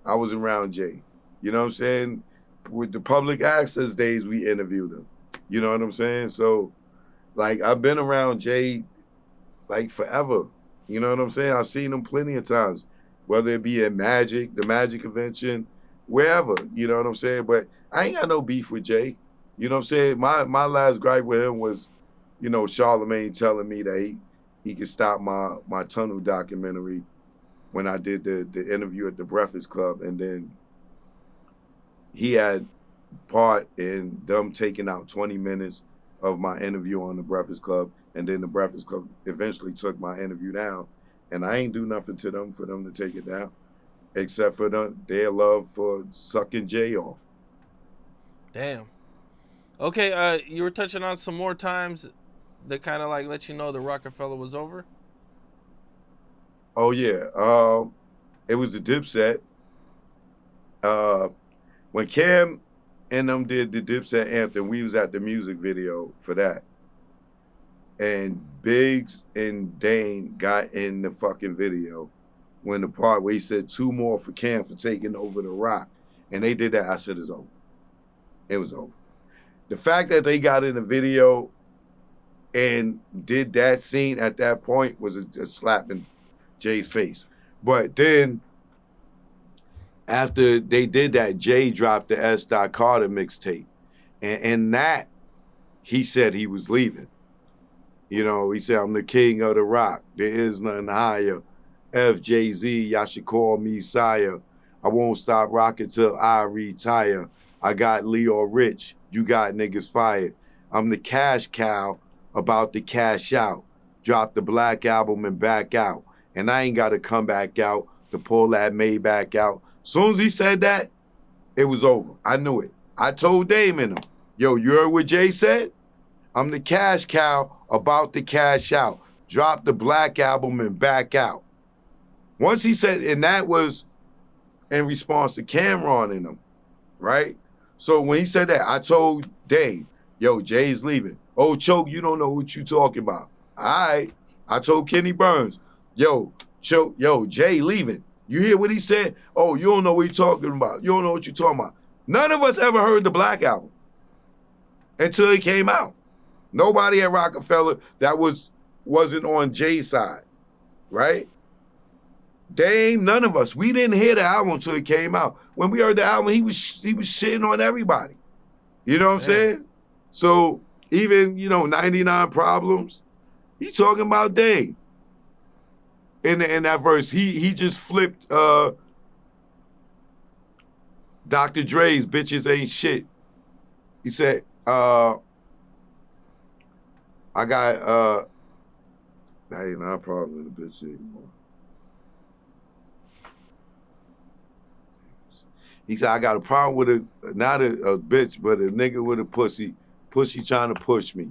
I was around Jay. You know what I'm saying? With the public access days, we interviewed him. You know what I'm saying? So, like, I've been around Jay, like, forever. You know what I'm saying? I've seen him plenty of times, whether it be at the Magic Convention, wherever. You know what I'm saying? But I ain't got no beef with Jay. You know what I'm saying? My last gripe with him was, you know, Charlamagne telling me that he could stop my tunnel documentary when I did the interview at the Breakfast Club, and then he had part in them taking out 20 minutes of my interview on the Breakfast Club, and then the Breakfast Club eventually took my interview down, and I ain't do nothing to them for them to take it down, except for their love for sucking Jay off. Damn. Okay, you were touching on some more times that kind of like let you know the Roc-A-Fella was over? Oh, yeah. It was the Dipset. When Cam and them did the Dipset anthem, we was at the music video for that. And Biggs and Dane got in the fucking video when the part where he said 2 more for Cam for taking over the Roc. And they did that. I said, it's over. It was over. The fact that they got in the video and did that scene at that point was a slap in Jay's face. But then after they did that, Jay dropped the S. Carter mixtape. And that, he said he was leaving. You know, he said, I'm the king of the rock. There is nothing higher. FJZ, y'all should call me sire. I won't stop rocking till I retire. I got Leo Rich. You got niggas fired. I'm the cash cow about to cash out. Drop the Black Album and back out. And I ain't got to come back out to pull that Maybach out. Soon as he said that, it was over. I knew it. I told Dame in him, yo, you heard what Jay said? I'm the cash cow about to cash out. Drop the Black Album and back out. Once he said, and that was in response to Cameron in him, right? So when he said that, I told Dame, yo, Jay's leaving. Oh, Choke, you don't know what you talking about. All right. I told Kenny Burns, yo, Choke, yo, Jay leaving. You hear what he said? Oh, you don't know what he's talking about. You don't know what you're talking about. None of us ever heard the Black Album until it came out. Nobody at Roc-A-Fella that wasn't on Jay's side, right? Dame, none of us. We didn't hear the album until it came out. When we heard the album, he was shitting on everybody. You know what I'm saying? So even, 99 Problems, he talking about Dame. In that verse, he just flipped Dr. Dre's Bitches Ain't Shit. He said, I got 99 Problems with a bitch anymore. He said, I got a problem with not a bitch, but a nigga with a pussy trying to push me.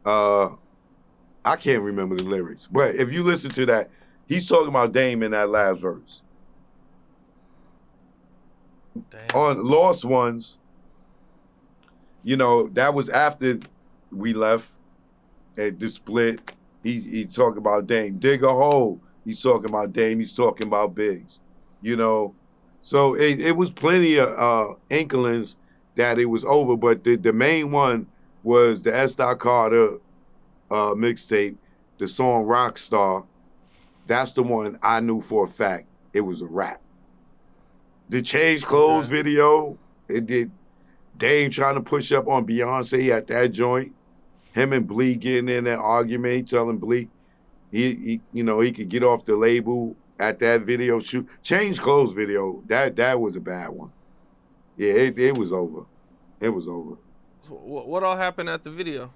I can't remember the lyrics, but if you listen to that, he's talking about Dame in that last verse. Damn. On Lost Ones, that was after we left at the split. He talking about Dame. Dig a Hole, he's talking about Dame. He's talking about Biggs, So it was plenty of inklings that it was over, but the main one was the S. Carter mixtape, the song Rockstar. That's the one I knew for a fact it was a rap. The Change Clothes video, it did Dame trying to push up on Beyonce at that joint. Him and Bleak getting in that argument, telling Bleak he could get off the label at that video shoot. Change Clothes video, that was a bad one. Yeah, it was over. It was over. So what all happened at the video?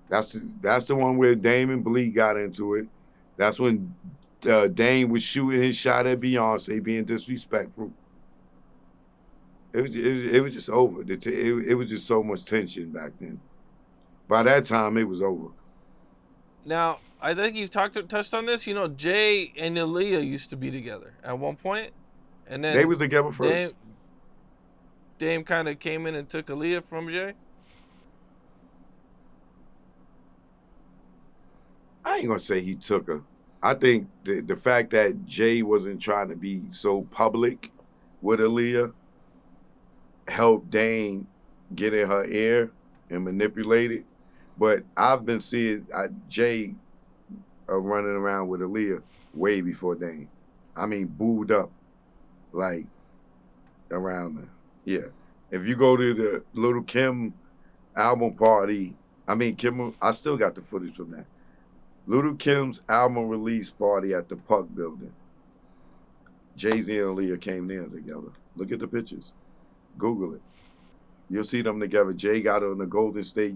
That's the one where Dame and Bleak got into it. That's when Dame was shooting his shot at Beyonce, being disrespectful. It was just over. It was just so much tension back then. By that time, it was over. Now, I think you've touched on this. Jay and Aaliyah used to be together at one point, and then they was together first. Dame kind of came in and took Aaliyah from Jay. I ain't gonna say he took her. I think the fact that Jay wasn't trying to be so public with Aaliyah helped Dame get in her ear and manipulate it. But I've been seeing Jay running around with Aaliyah way before Dame. I mean, booed up, like, around her. Yeah. If you go to the Little Kim album party, I still got the footage from that. Little Kim's album release party at the Puck building. Jay-Z and Aaliyah came there together. Look at the pictures. Google it. You'll see them together. Jay got on the Golden State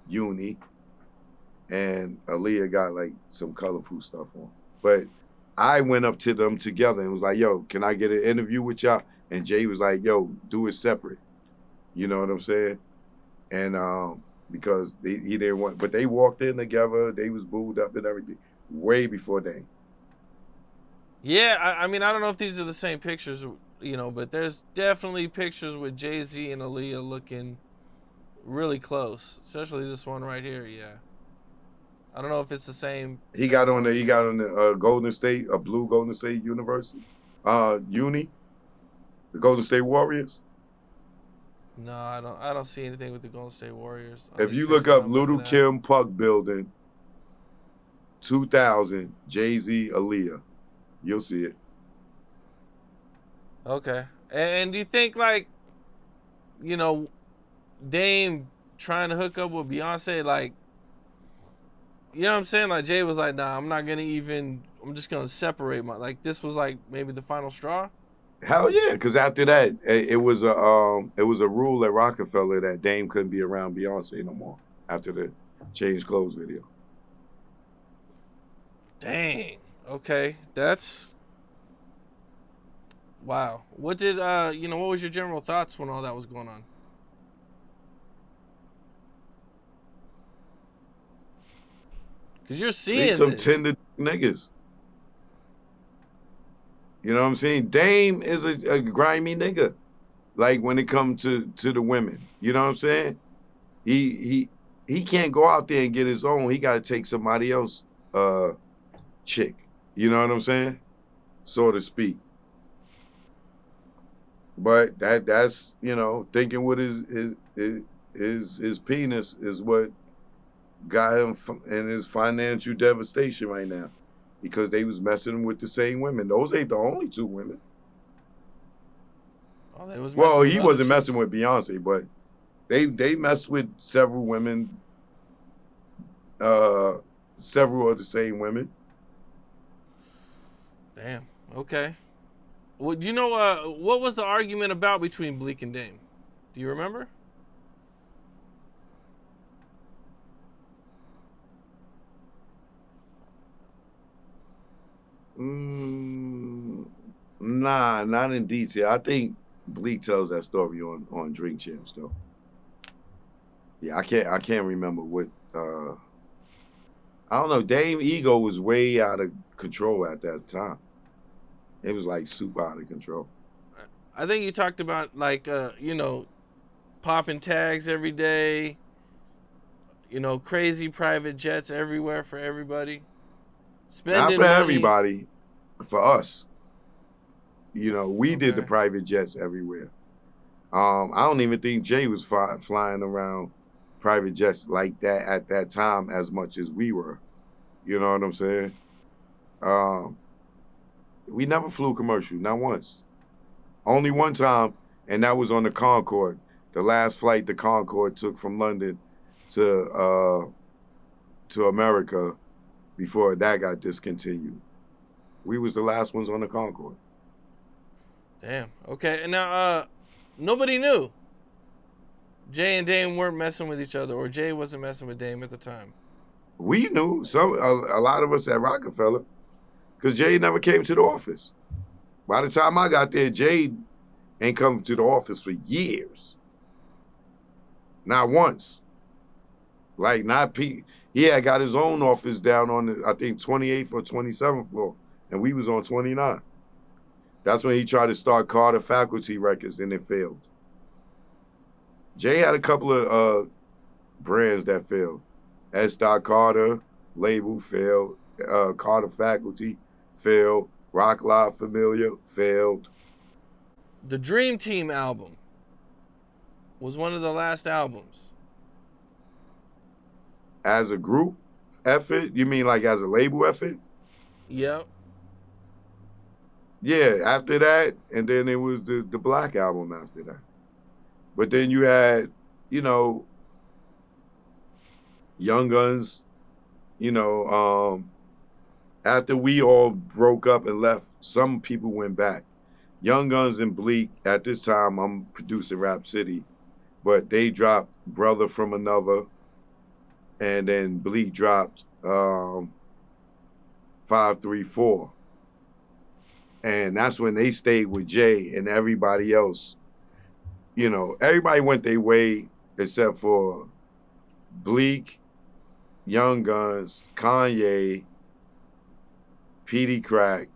Uni, and Aaliyah got like some colorful stuff on. But I went up to them together and was like, yo, can I get an interview with y'all? And Jay was like, yo, do it separate. You know what I'm saying? And because he didn't want, but they walked in together. They was booed up and everything way before Dame. Yeah, I don't know if these are the same pictures, but there's definitely pictures with Jay-Z and Aaliyah looking really close, especially this one right here. Yeah, I don't know if it's the same. He got on the Golden State, a blue Golden State University, uni, the Golden State Warriors. No, I don't. I don't see anything with the Golden State Warriors. On If these you look pictures up I'm Little looking at. Kim Puck Building, 2000, Jay-Z, Aaliyah, you'll see it. Okay. And do you think like, Dame trying to hook up with Beyonce, like, you know what I'm saying? Like Jay was like, nah, I'm not gonna even. I'm just gonna separate my. Like this was like maybe the final straw. Hell yeah, because after that, it was a rule at Roc-A-Fella that Dame couldn't be around Beyonce no more after the Change Clothes video. Dang. Okay, that's wow. What did what was your general thoughts when all that was going on? Because you're They seeing some this. tender niggas. You know what I'm saying? Dame is a grimy nigga. Like when it comes to the women. You know what I'm saying? He can't go out there and get his own. He gotta take somebody else chick. You know what I'm saying? So to speak. But that's thinking with his penis is what got him in his financial devastation right now, because they was messing with the same women. Those ain't the only two women. Oh, they was Well, with he other wasn't chicks. messing with Beyonce, but they messed with several women, several of the same women. Damn. Okay. Well, do you know what was the argument about between Bleak and Dame? Do you remember? Nah, not in detail. I think Bleak tells that story on Drink Champs though. Yeah, I can't remember what. I don't know. Dame ego was way out of control at that time. It was like super out of control. I think you talked about like popping tags every day. Crazy private jets everywhere for everybody. Not Spending for money. everybody, for us. We did the Okay. private jets everywhere. I don't even think Jay was flying around private jets like that at that time as much as we were. You know what I'm saying? We never flew commercial, not once. Only one time, and that was on the Concorde. The last flight the Concorde took from London to America before that got discontinued. We was the last ones on the Concorde. Damn. Okay. And now nobody knew. Jay and Dame weren't messing with each other, or Jay wasn't messing with Dame at the time. We knew a lot of us at Roc-A-Fella, because Jay never came to the office. By the time I got there, Jay ain't come to the office for years. Not once. Like not Pete. He had got his own office down on the, I think, 28th or 27th floor, and we was on 29. That's when he tried to start Carter Faculty Records, and it failed. Jay had a couple of brands that failed. S. Carter label failed. Carter Faculty failed. Rock La Familia failed. The Dream Team album was one of the last albums. As a group effort? You mean like as a label effort? Yep. Yeah, after that, and then it was the Black album after that. But then you had, Young Guns, after we all broke up and left, some people went back. Young Guns and Bleak, at this time, I'm producing Rap City, but they dropped Brother from Another, and then Bleak dropped 534. And that's when they stayed with Jay, and everybody else, everybody went their way except for Bleak, Young Guns, Kanye, Petey Crack.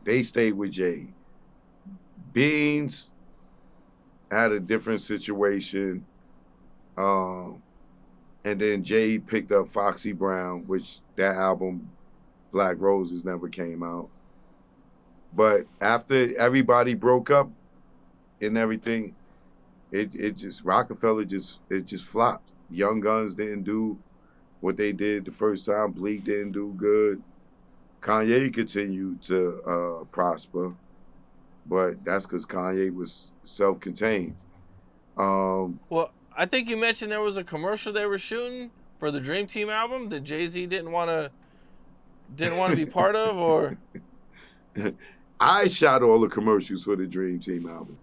They stayed with Jay. Beans had a different situation. And then Jay picked up Foxy Brown, which that album, Black Roses, never came out. But after everybody broke up, and everything, it just Roc-A-Fella just flopped. Young Guns didn't do what they did the first time. Bleak didn't do good. Kanye continued to prosper, but that's because Kanye was self-contained. Well, I think you mentioned there was a commercial they were shooting for the Dream Team album that Jay-Z didn't want to be part of, or I shot all the commercials for the Dream Team album.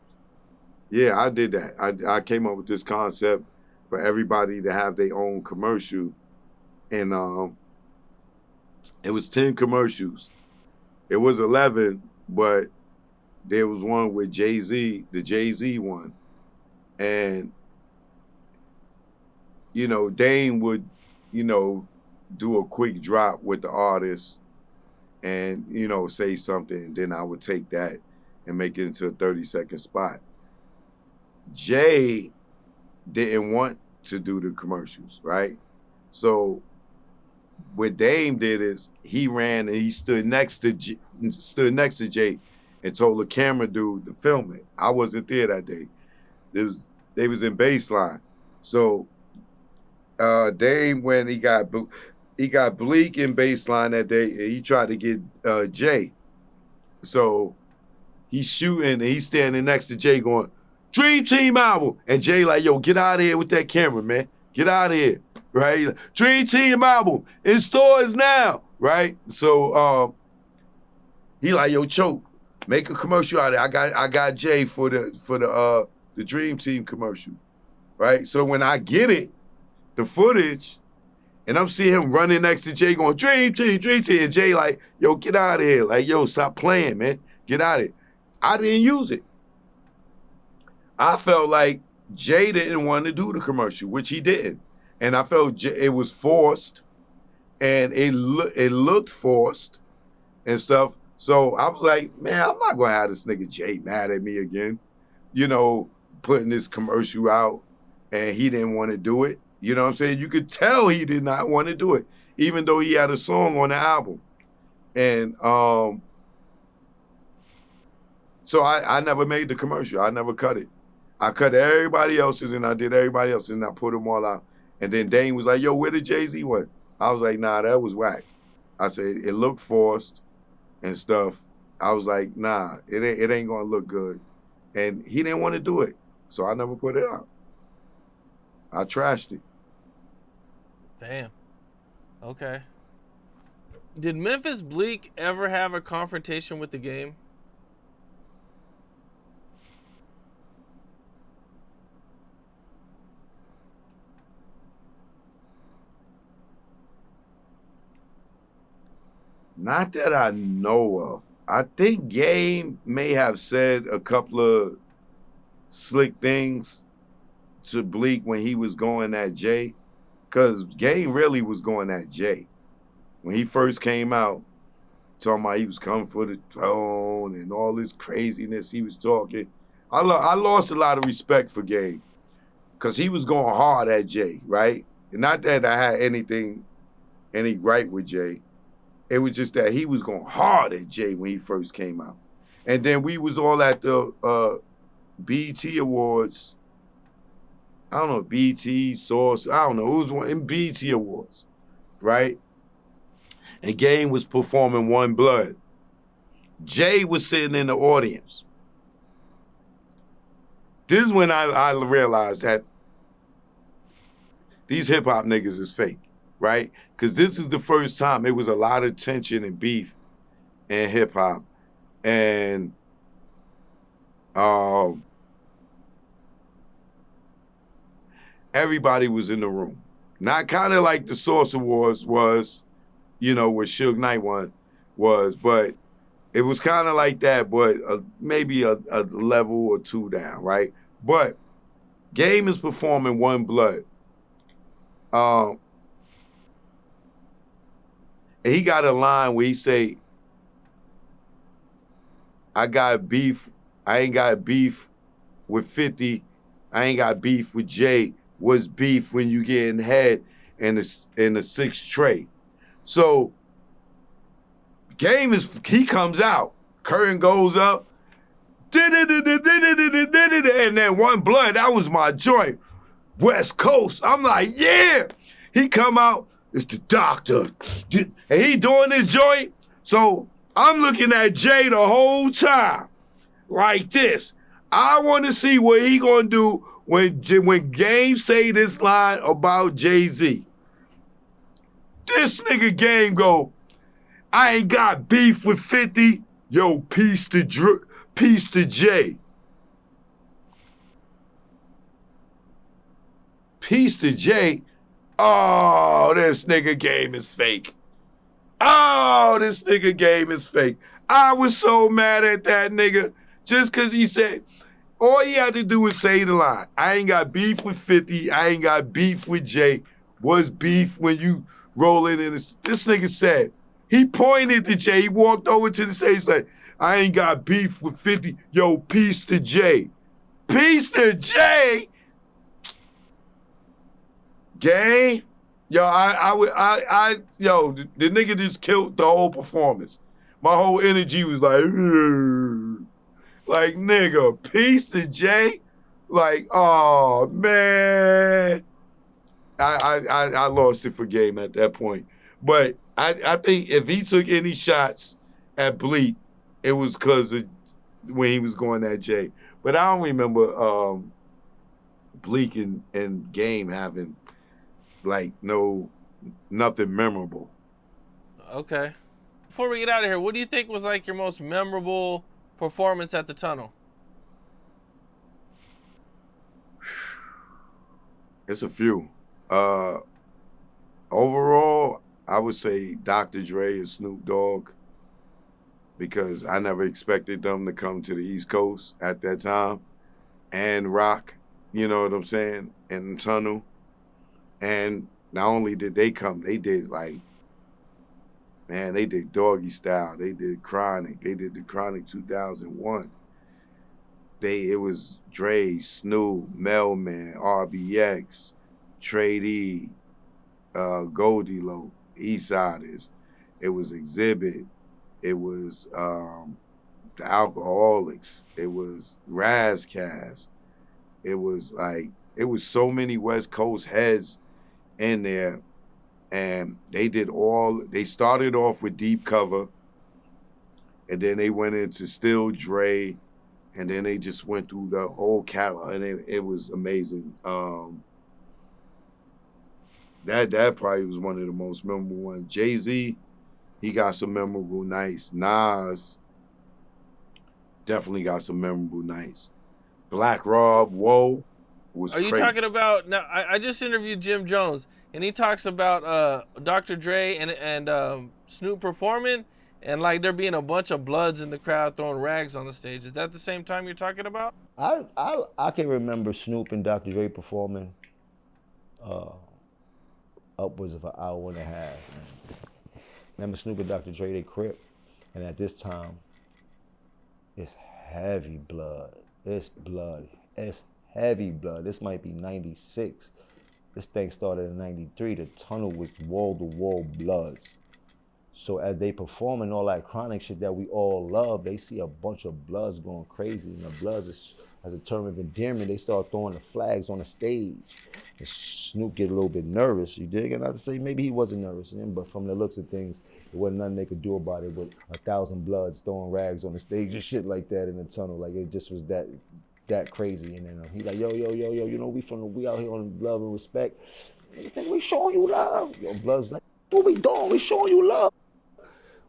Yeah, I did that. I came up with this concept for everybody to have their own commercial, and it was 10 commercials. It was 11, but there was one with Jay-Z, the Jay-Z one. And, Dame would, do a quick drop with the artist and, say something. And then I would take that and make it into a 30-second spot. Jay didn't want to do the commercials, right? So what Dame did is he ran and he stood next to Jay and told the camera dude to film it. I wasn't there that day. They was in baseline. So Dame, when he got Bleak in baseline that day, and he tried to get Jay. So he's shooting and he's standing next to Jay going, Dream Team album. And Jay like, yo, get out of here with that camera, man. Get out of here. Right? Dream Team album in stores now. Right? So he like, yo, Choke, make a commercial out of it. I got Jay for the Dream Team commercial. Right? So when I get it, the footage, and I'm seeing him running next to Jay going, Dream Team, and Jay like, yo, get out of here. Like, yo, stop playing, man. Get out of it. I didn't use it. I felt like Jay didn't want to do the commercial, which he didn't. And I felt it was forced, and it looked forced and stuff. So I was like, man, I'm not going to have this nigga Jay mad at me again, putting this commercial out, and he didn't want to do it. You know what I'm saying? You could tell he did not want to do it, even though he had a song on the album. And so I never made the commercial. I never cut it. I cut everybody else's, and I did everybody else's, and I put them all out. And then Dane was like, yo, where did Jay-Z went? I was like, nah, that was whack. I said, it looked forced and stuff. I was like, nah, it ain't going to look good. And he didn't want to do it, so I never put it out. I trashed it. Damn. Okay. Did Memphis Bleak ever have a confrontation with the game? Not that I know of. I think Game may have said a couple of slick things to Bleak when he was going at Jay, because Game really was going at Jay. When he first came out, talking about he was coming for the throne and all this craziness he was talking, I lost a lot of respect for Game, because he was going hard at Jay, right? And not that I had any gripe with Jay. It was just that he was going hard at Jay when he first came out. And then we was all at the BET Awards. I don't know, BET, Source, I don't know. Who was one in BET Awards, right? And Game was performing One Blood. Jay was sitting in the audience. This is when I realized that these hip-hop niggas is fake, right? Because this is the first time it was a lot of tension and beef in hip-hop. And everybody was in the room. Not kind of like the Source Awards was, where Suge Knight was, but it was kind of like that, but maybe a level or two down, right? But Game is performing One Blood. And he got a line where he say, I got beef. I ain't got beef with 50. I ain't got beef with Jay. What's beef when you getting head in the 6 tray? So Game he comes out. Curtain goes up. And then One Blood, that was my joint. West Coast. I'm like, yeah. He come out, it's the doctor. And he doing his joint. So I'm looking at Jay the whole time like this. I want to see what he gonna do when Game say this line about Jay-Z. This nigga Game go, I ain't got beef with 50. Yo, peace to Jay. Peace to Jay. Oh, this nigga Game is fake. Oh, this nigga Game is fake. I was so mad at that nigga just because he said, all he had to do was say the line. I ain't got beef with 50. I ain't got beef with Jay. What's beef when you rolling in this? This nigga said, he pointed to Jay. He walked over to the stage like, I ain't got beef with 50. Yo, peace to Jay. Peace to Jay? Game? Yo, yo, the nigga just killed the whole performance. My whole energy was like, ugh. Like, nigga, peace to Jay? Like, oh, man. I lost it for Game at that point. But I think if he took any shots at Bleak, it was because of when he was going at Jay. But I don't remember Bleak and Game having, like, nothing memorable. Okay. Before we get out of here, what do you think was, like, your most memorable performance at the Tunnel? It's a few. Overall, I would say Dr. Dre and Snoop Dogg, because I never expected them to come to the East Coast at that time, and Rock, you know what I'm saying, and the Tunnel. And not only did they come, they did like, man, they did Doggy Style, they did Chronic, they did the Chronic 2001. It was Dre, Snoop, Melman, RBX, Trade E, Goldie Loc, Eastsiders. It was Exhibit. It was the Alcoholics. It was Razzcast. It was so many West Coast heads in there. And they started off with Deep Cover, and then they went into Still Dre, and then they just went through the whole catalog, and it was amazing. That probably was one of the most memorable ones. Jay-Z, he got some memorable nights. Nas definitely got some memorable nights. Black Rob, whoa, was crazy. Are you talking about, now, I just interviewed Jim Jones, and he talks about Dr. Dre and Snoop performing, and like there being a bunch of Bloods in the crowd throwing rags on the stage. Is that the same time you're talking about? I can remember Snoop and Dr. Dre performing upwards of an hour and a half. Remember Snoop and Dr. Dre, they crip, and at this time, it's heavy blood. It's blood. It's heavy blood. This might be 96. This thing started in 93. The Tunnel was wall-to-wall bloods. So as they performing all that Chronic shit that we all love, they see a bunch of bloods going crazy. And the bloods, as a term of endearment, they start throwing the flags on the stage. And Snoop get a little bit nervous, you dig? And not to say maybe he wasn't nervous, but from the looks of things, there wasn't nothing they could do about it with 1,000 bloods throwing rags on the stage and shit like that in the Tunnel. Like, it just was that crazy. And then he like, yo, you know, we out here on love and respect. He's like, we showing you love. Yo, Blood's like, what we doing? We showing you love.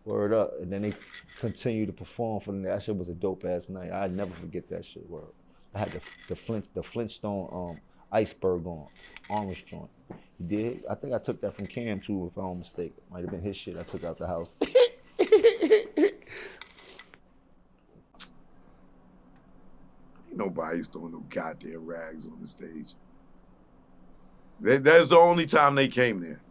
Word up. And then they continue to perform for them. That shit was a dope ass night. I'd never forget that shit. Word. I had the Flintstone iceberg on, orange joint. You did? I think I took that from Cam too, if I'm not mistaken. Might have been his shit I took out the house. Nobody's throwing no goddamn rags on the stage. That's the only time they came there.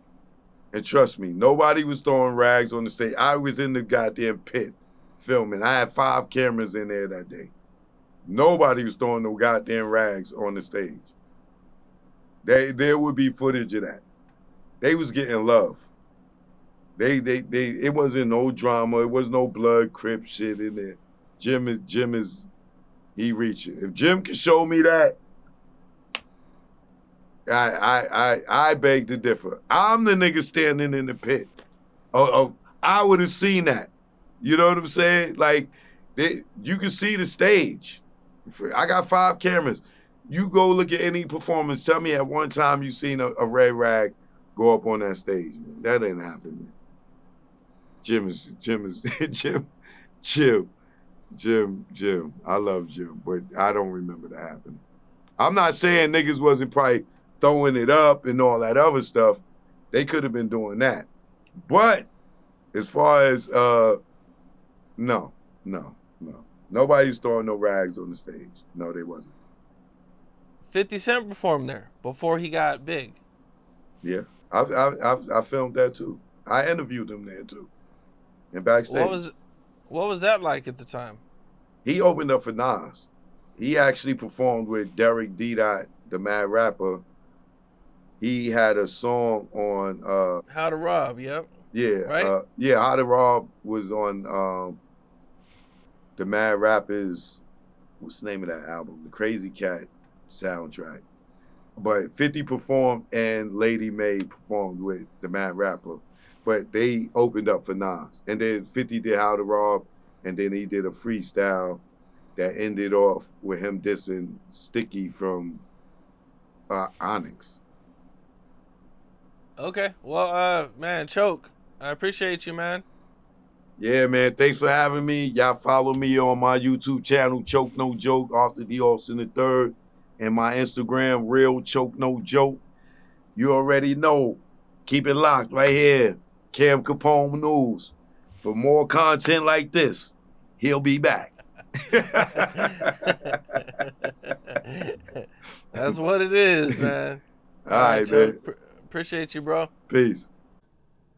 And trust me, nobody was throwing rags on the stage. I was in the goddamn pit filming. I had 5 cameras in there that day. Nobody was throwing no goddamn rags on the stage. There would be footage of that. They was getting love. It wasn't no drama. It was no blood, Crip shit in there. Jim is he reaching. If Jim can show me that, I beg to differ. I'm the nigga standing in the pit. I would have seen that. You know what I'm saying? Like, you can see the stage. I got 5 cameras. You go look at any performance. Tell me at one time you seen a red rag go up on that stage. That didn't happen, man. Jim. I love Jim, but I don't remember that happening. I'm not saying niggas wasn't probably throwing it up and all that other stuff. They could have been doing that. But as far as, no. Nobody's throwing no rags on the stage. No, they wasn't. 50 Cent performed there before he got big. Yeah, I filmed that too. I interviewed him there too, and backstage. What was that like at the time? He opened up for Nas. He actually performed with Derek D. Dot, the Mad Rapper. He had a song on How to Rob, yep. Yeah, right? How to Rob was on the Mad Rappers. What's the name of that album? The Crazy Cat soundtrack. But 50 performed and Lady May performed with the Mad Rapper. But they opened up for Nas. And then 50 did How to Rob, and then he did a freestyle that ended off with him dissing Sticky from Onyx. Okay. Well, man, Choke, I appreciate you, man. Yeah, man. Thanks for having me. Y'all follow me on my YouTube channel, Choke No Joke, after the Austin the Third, and my Instagram, Real Choke No Joke. You already know. Keep it locked right here. Cam Capone News. For more content like this, he'll be back. That's what it is, man. All right, man. Appreciate you, bro. Peace.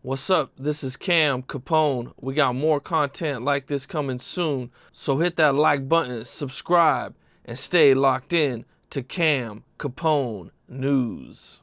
What's up? This is Cam Capone. We got more content like this coming soon. So hit that like button, subscribe, and stay locked in to Cam Capone News.